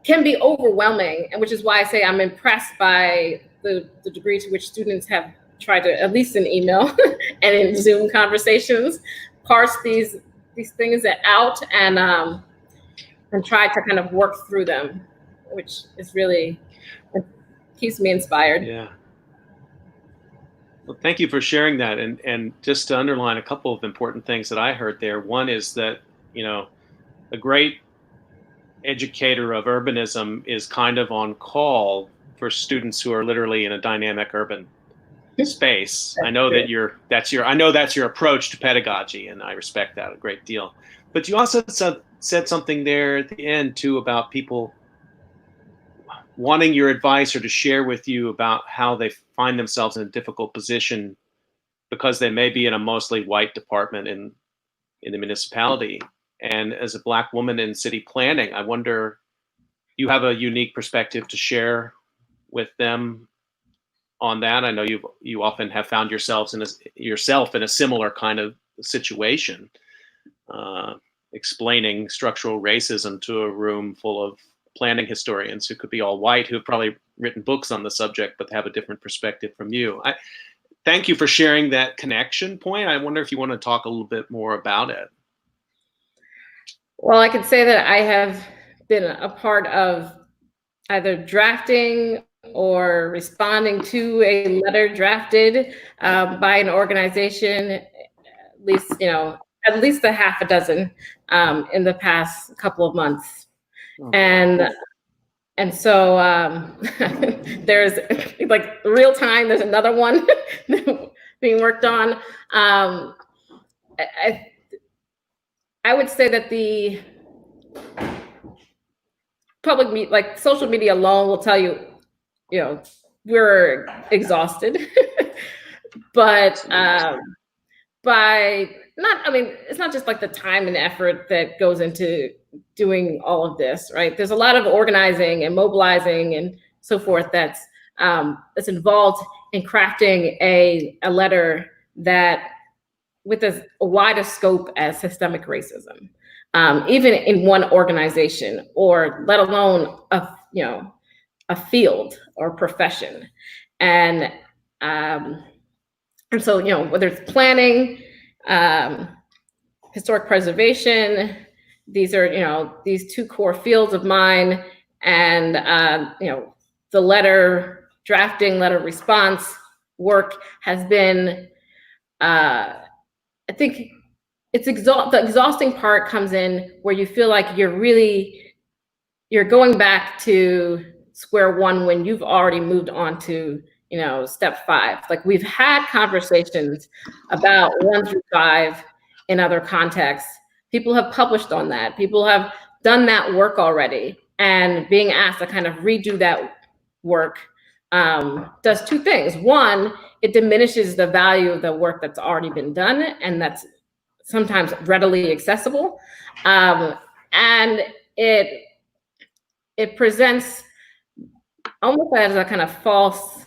can be overwhelming, and which is why I say I'm impressed by the degree to which students have tried to, at least in email and in Zoom conversations, parse these things out and try to kind of work through them, which is really, it keeps me inspired. Yeah. Well, thank you for sharing that. And just to underline a couple of important things that I heard there. One is that, you know, a great educator of urbanism is kind of on call for students who are literally in a dynamic urban space. I know that that's your approach to pedagogy, and I respect that a great deal. But you also said something there at the end too about people wanting your advice or to share with you about how they find themselves in a difficult position because they may be in a mostly white department in in the municipality. And as a Black woman in city planning, I wonder, you have a unique perspective to share with them on that. I know you often have found yourself in a similar kind of situation, explaining structural racism to a room full of planning historians who could be all white, who have probably written books on the subject, but have a different perspective from you. Thank you for sharing that connection point. I wonder if you want to talk a little bit more about it. Well, I could say that I have been a part of either drafting or responding to a letter drafted by an organization, at least a half a dozen in the past couple of months. Okay. And so there's like real time, there's another one being worked on. I would say that the public media, like social media alone, will tell you, we're exhausted. But it's not just like the time and effort that goes into doing all of this, right? There's a lot of organizing and mobilizing and so forth that's involved in crafting a letter that with a wider scope as systemic racism, even in one organization, or let alone a field or profession. And so, whether it's planning, historic preservation, these are, these two core fields of mine. And, the letter drafting, letter response work has been, I think the exhausting part comes in where you feel like you're going back to square one when you've already moved on to, step 5. Like, we've had conversations about 1 through 5 in other contexts. People have published on that. People have done that work already, and being asked to kind of redo that work does 2 things. One, it diminishes the value of the work that's already been done, and that's sometimes readily accessible. And it presents almost as a kind of false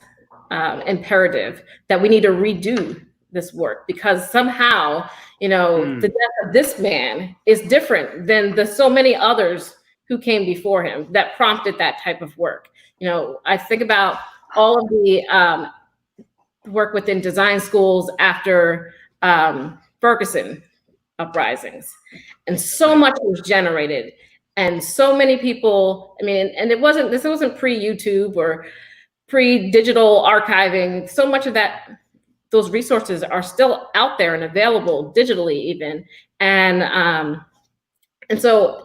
imperative that we need to redo this work because somehow, the death of this man is different than the so many others who came before him that prompted that type of work. I think about all of the work within design schools after Ferguson uprisings, and so much was generated, and so many people. And this wasn't pre-YouTube or pre-digital archiving. So much of those resources are still out there and available digitally, even. And so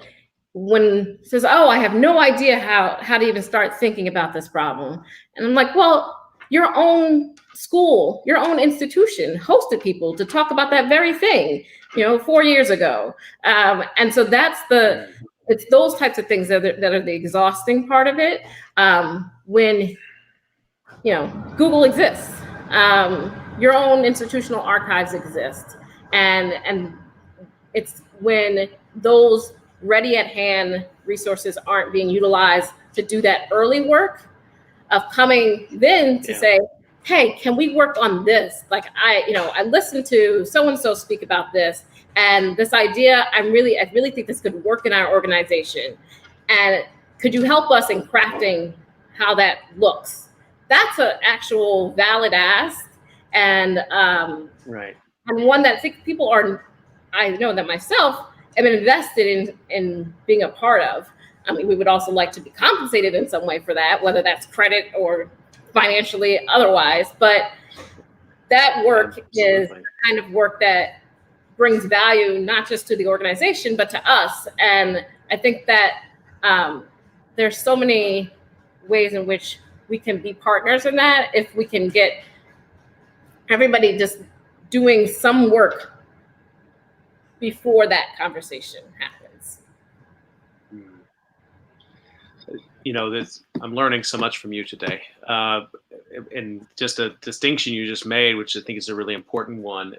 when it says, "Oh, I have no idea how to even start thinking about this problem," and I'm like, well, your own school, your own institution hosted people to talk about that very thing, 4 years ago. And so it's those types of things that are the exhausting part of it. When, Google exists, your own institutional archives exist. And it's when those ready at hand resources aren't being utilized to do that early work of coming then to say, hey, can we work on this? Like, I listened to so-and-so speak about this, and this idea, I really think this could work in our organization. And could you help us in crafting how that looks? That's an actual valid ask. And right. And one that I think people I know that myself am invested in being a part of. We would also like to be compensated in some way for that, whether that's credit or financially otherwise. But that work is the kind of work that brings value not just to the organization, but to us. And I think that there's so many ways in which we can be partners in that if we can get everybody just doing some work before that conversation happens. I'm learning so much from you today. And just a distinction you just made, which I think is a really important one,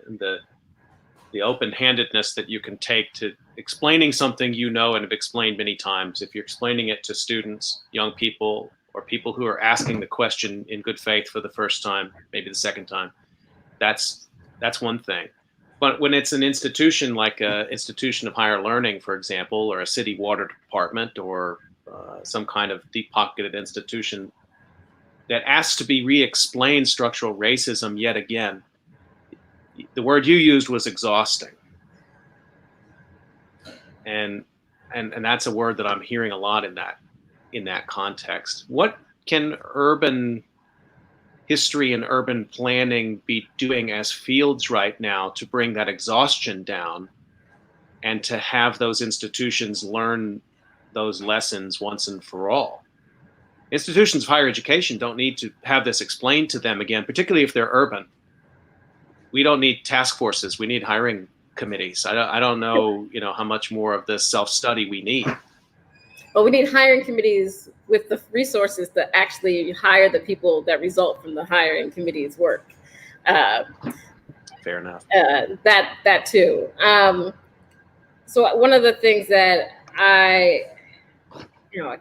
the open-handedness that you can take to explaining something you know and have explained many times. If you're explaining it to students, young people, or people who are asking the question in good faith for the first time, maybe the second time, that's one thing. But when it's an institution like an institution of higher learning, for example, or a city water department, or some kind of deep-pocketed institution that asks to be re-explained structural racism yet again, the word you used was exhausting. And that's a word that I'm hearing a lot in that context. What can urban history and urban planning be doing as fields right now to bring that exhaustion down and to have those institutions learn those lessons once and for all? Institutions of higher education don't need to have this explained to them again, particularly if they're urban. We don't need task forces. We need hiring committees. I don't know, how much more of this self-study we need. Well, we need hiring committees with the resources to actually hire the people that result from the hiring committee's work. Fair enough. That too. So one of the things that I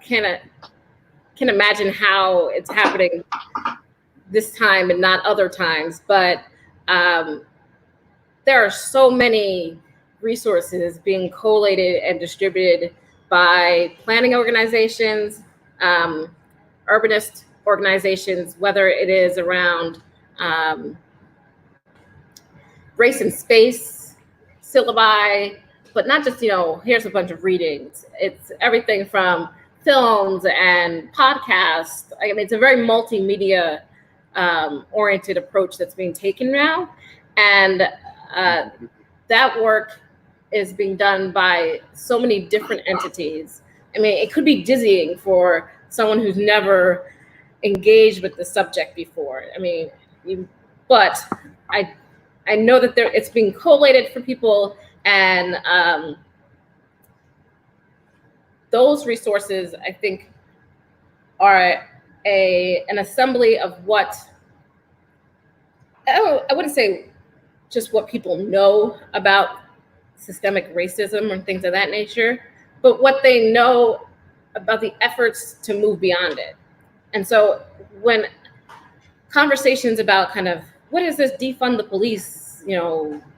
can imagine how it's happening this time and not other times, but there are so many resources being collated and distributed by planning organizations, urbanist organizations, whether it is around race and space, syllabi, but not just, here's a bunch of readings. It's everything from films and podcasts. I mean, it's a very multimedia oriented approach that's being taken now. And that work is being done by so many different entities. I mean, it could be dizzying for someone who's never engaged with the subject before. I mean, but I know that it's being collated for people, and those resources, I think, are an assembly of what, I wouldn't say just what people know about systemic racism or things of that nature, but what they know about the efforts to move beyond it. And so when conversations about kind of what is this defund the police,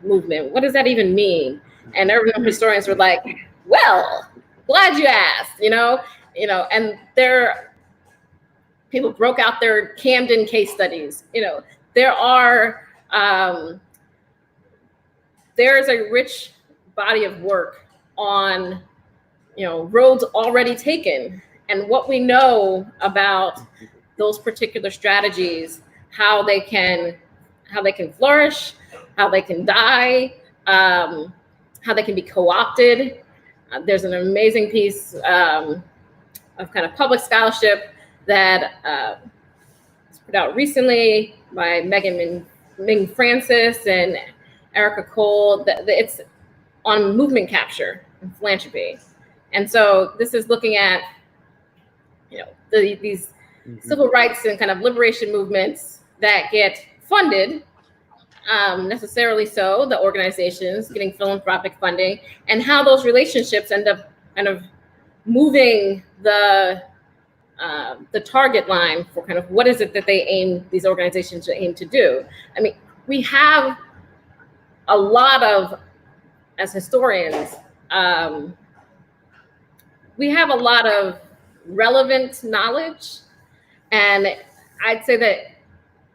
movement, what does that even mean? And urban historians were like, well, glad you asked, and people broke out their Camden case studies. There's a rich body of work on, roads already taken, and what we know about those particular strategies, how they can flourish, how they can die, how they can be co-opted. There's an amazing piece of kind of public scholarship that was put out recently by Megan Ming Francis and Erica Cole. It's on movement capture and philanthropy. And so this is looking at, these civil rights and kind of liberation movements that get funded, necessarily so, the organizations getting philanthropic funding, and how those relationships end up kind of moving the target line for kind of what is it that these organizations aim to do. I mean, we have a lot of, as historians, we have a lot of relevant knowledge, and I'd say that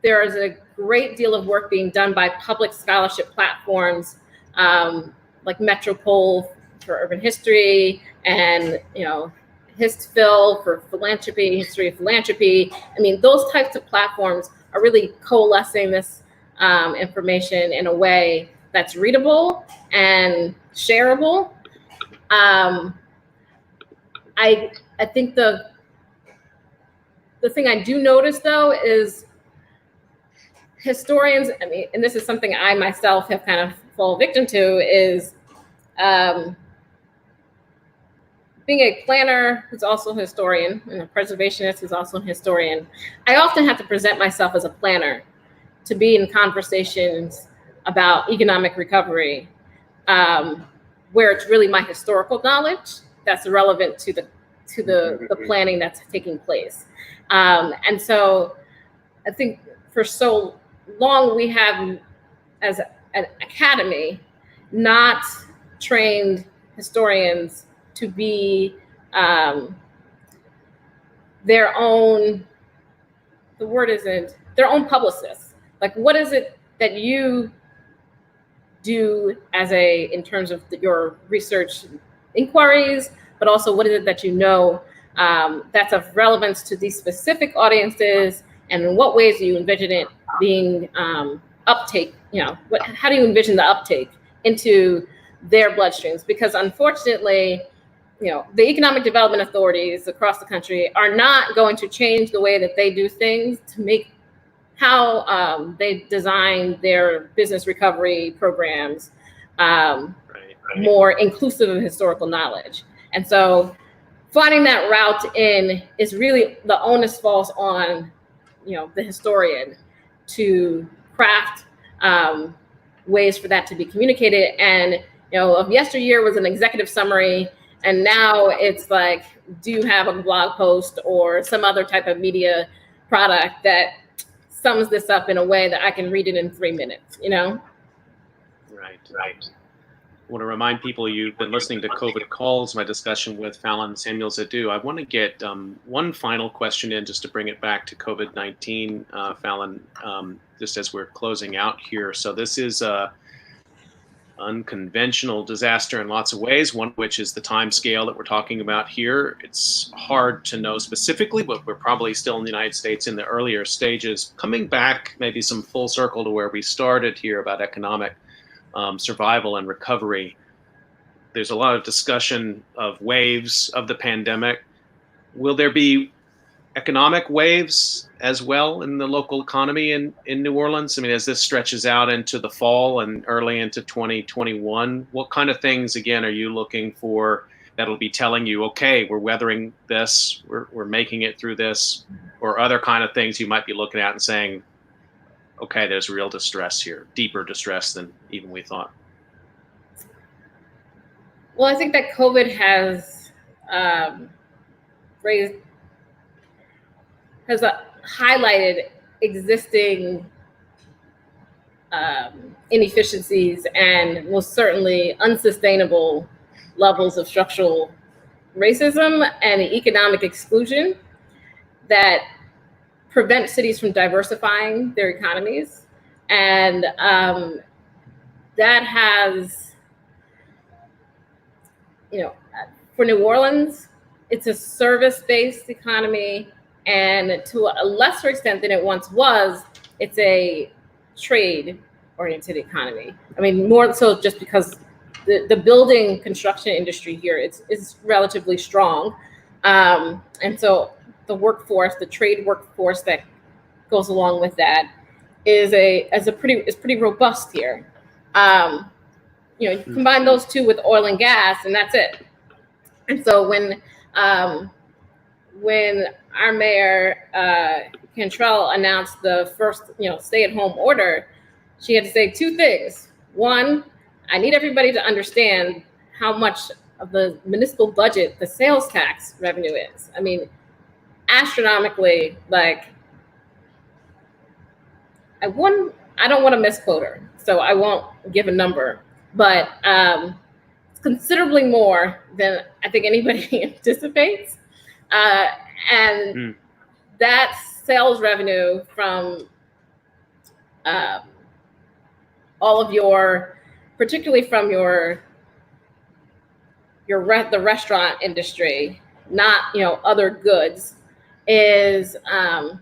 there is a great deal of work being done by public scholarship platforms like Metropole for urban history, and HistPhil for philanthropy, history of philanthropy. I mean, those types of platforms are really coalescing this information in a way that's readable and shareable. I think the thing I do notice, though, is historians, I mean, and this is something I myself have kind of fallen victim to, is being a planner who's also a historian and a preservationist who's also a historian. I often have to present myself as a planner to be in conversations about economic recovery. where it's really my historical knowledge that's relevant to the planning that's taking place. And so I think for so long we have, as an academy, not trained historians to be their own, the word isn't, their own publicists. Like, what is it that you do in terms of your research inquiries, but also what is it that you know that's of relevance to these specific audiences, and in what ways do you envision it being uptake, how do you envision the uptake into their bloodstreams? Because unfortunately, the economic development authorities across the country are not going to change the way that they do things to make how they design their business recovery programs more inclusive of historical knowledge. And so finding that route in is really, the onus falls on, the historian to craft ways for that to be communicated. And, of yesteryear was an executive summary, and now it's like, do you have a blog post or some other type of media product that sums this up in a way that I can read it in 3 minutes, Right. I want to remind people you've been listening to COVID Calls, my discussion with Fallon Samuels-Adu. I want to get one final question in, just to bring it back to COVID-19, Fallon, just as we're closing out here. So this is a unconventional disaster in lots of ways, one of which is the time scale that we're talking about here. It's hard to know specifically, but we're probably still in the United States in the earlier stages. Coming back maybe some full circle to where we started here about economic survival and recovery. There's a lot of discussion of waves of the pandemic. Will there be economic waves as well in the local economy in New Orleans? I mean, as this stretches out into the fall and early into 2021, what kind of things, again, are you looking for that'll be telling you, okay, we're weathering this, we're making it through this, or other kind of things you might be looking at and saying, okay, there's real distress here, deeper distress than even we thought? Well, I think that COVID has highlighted existing inefficiencies and most certainly unsustainable levels of structural racism and economic exclusion that prevent cities from diversifying their economies. And that has, for New Orleans, it's a service-based economy, and to a lesser extent than it once was, it's a trade-oriented economy. I mean, more so just because the building construction industry here is relatively strong. And so the workforce, the trade workforce that goes along with that is pretty robust here. You combine those two with oil and gas, and that's it. And so when our mayor Cantrell announced the first stay-at-home order, she had to say two things. One, I need everybody to understand how much of the municipal budget the sales tax revenue is. I mean, astronomically, like, I don't want to misquote her, so I won't give a number, but it's considerably more than I think anybody anticipates. And that sales revenue from all of your, particularly from the restaurant industry, not other goods, is an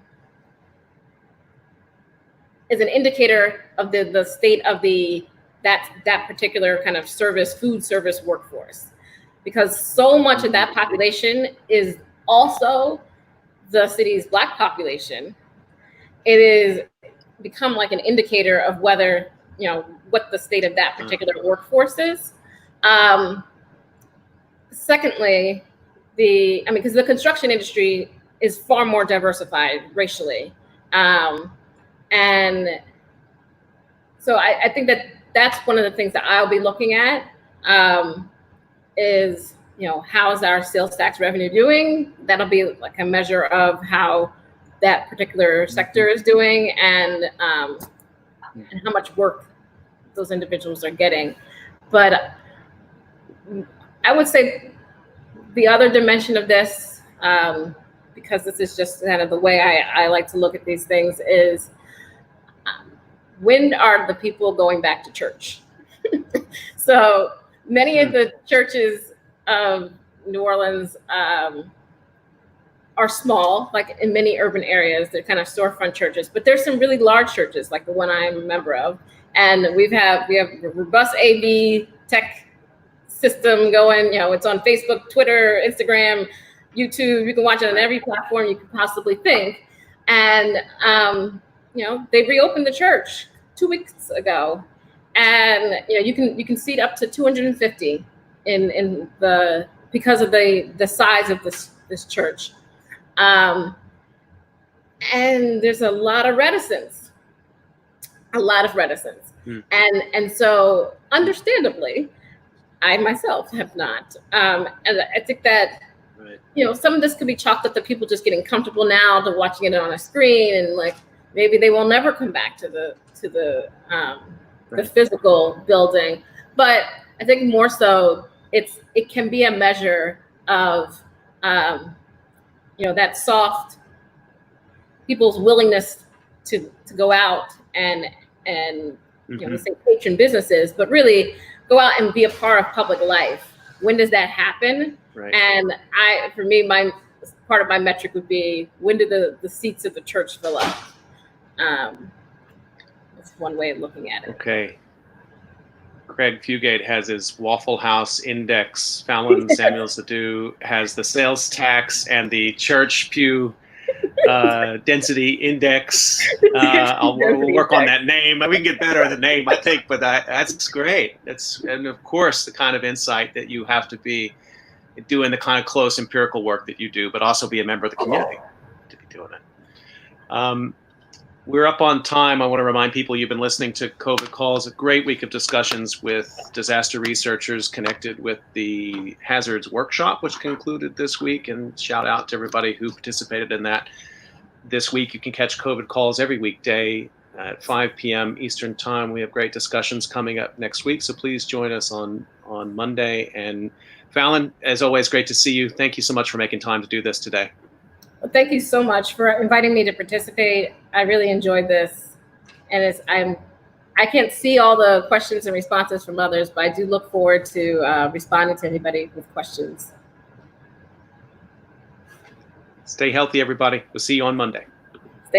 indicator of the state of that particular kind of food service workforce, because so much of that population is also the city's Black population. It is become like an indicator of whether what the state of that particular workforce is. Secondly, because the construction industry is far more diversified racially. And so I think that that's one of the things that I'll be looking at, is, how is our sales tax revenue doing? That'll be like a measure of how that particular sector is doing, and how much work those individuals are getting. But I would say the other dimension of this, because this is just kind of the way I like to look at these things, is when are the people going back to church? So many of the churches of New Orleans are small, like in many urban areas. They're kind of storefront churches, but there's some really large churches, like the one I'm a member of, and we have a robust AV tech system going. It's on Facebook, Twitter, Instagram, YouTube. You can watch it on every platform you could possibly think. And they reopened the church 2 weeks ago, and you can seat up to 250 in the, because of the size of this church. And there's a lot of reticence. And so understandably, I myself have not. And I think that, some of this could be chalked up to people just getting comfortable now to watching it on a screen, and like maybe they will never come back to the physical building. But I think more so, it can be a measure of that soft people's willingness to go out and we say patron businesses, but really go out and be a part of public life. When does that happen? Right. And for me, part of my metric would be, when do the seats of the church fill up? That's one way of looking at it. Okay. Craig Fugate has his Waffle House index. Fallon Samuels Ledoux has the sales tax and the church pew density index. We'll work on that name. We can get better at the name, I think, but that's great. And of course, the kind of insight that you have to be doing, the kind of close empirical work that you do, but also be a member of the community to be doing it. We're up on time. I want to remind people you've been listening to COVID Calls, a great week of discussions with disaster researchers connected with the Hazards Workshop, which concluded this week, and shout out to everybody who participated in that this week. You can catch COVID Calls every weekday at 5 p.m. Eastern Time. We have great discussions coming up next week, so please join us on Monday. And Fallon, as always, great to see you. Thank you so much for making time to do this today. Well, thank you so much for inviting me to participate. I really enjoyed this, and I can't see all the questions and responses from others, but I do look forward to responding to anybody with questions. Stay healthy, everybody. We'll see you on Monday.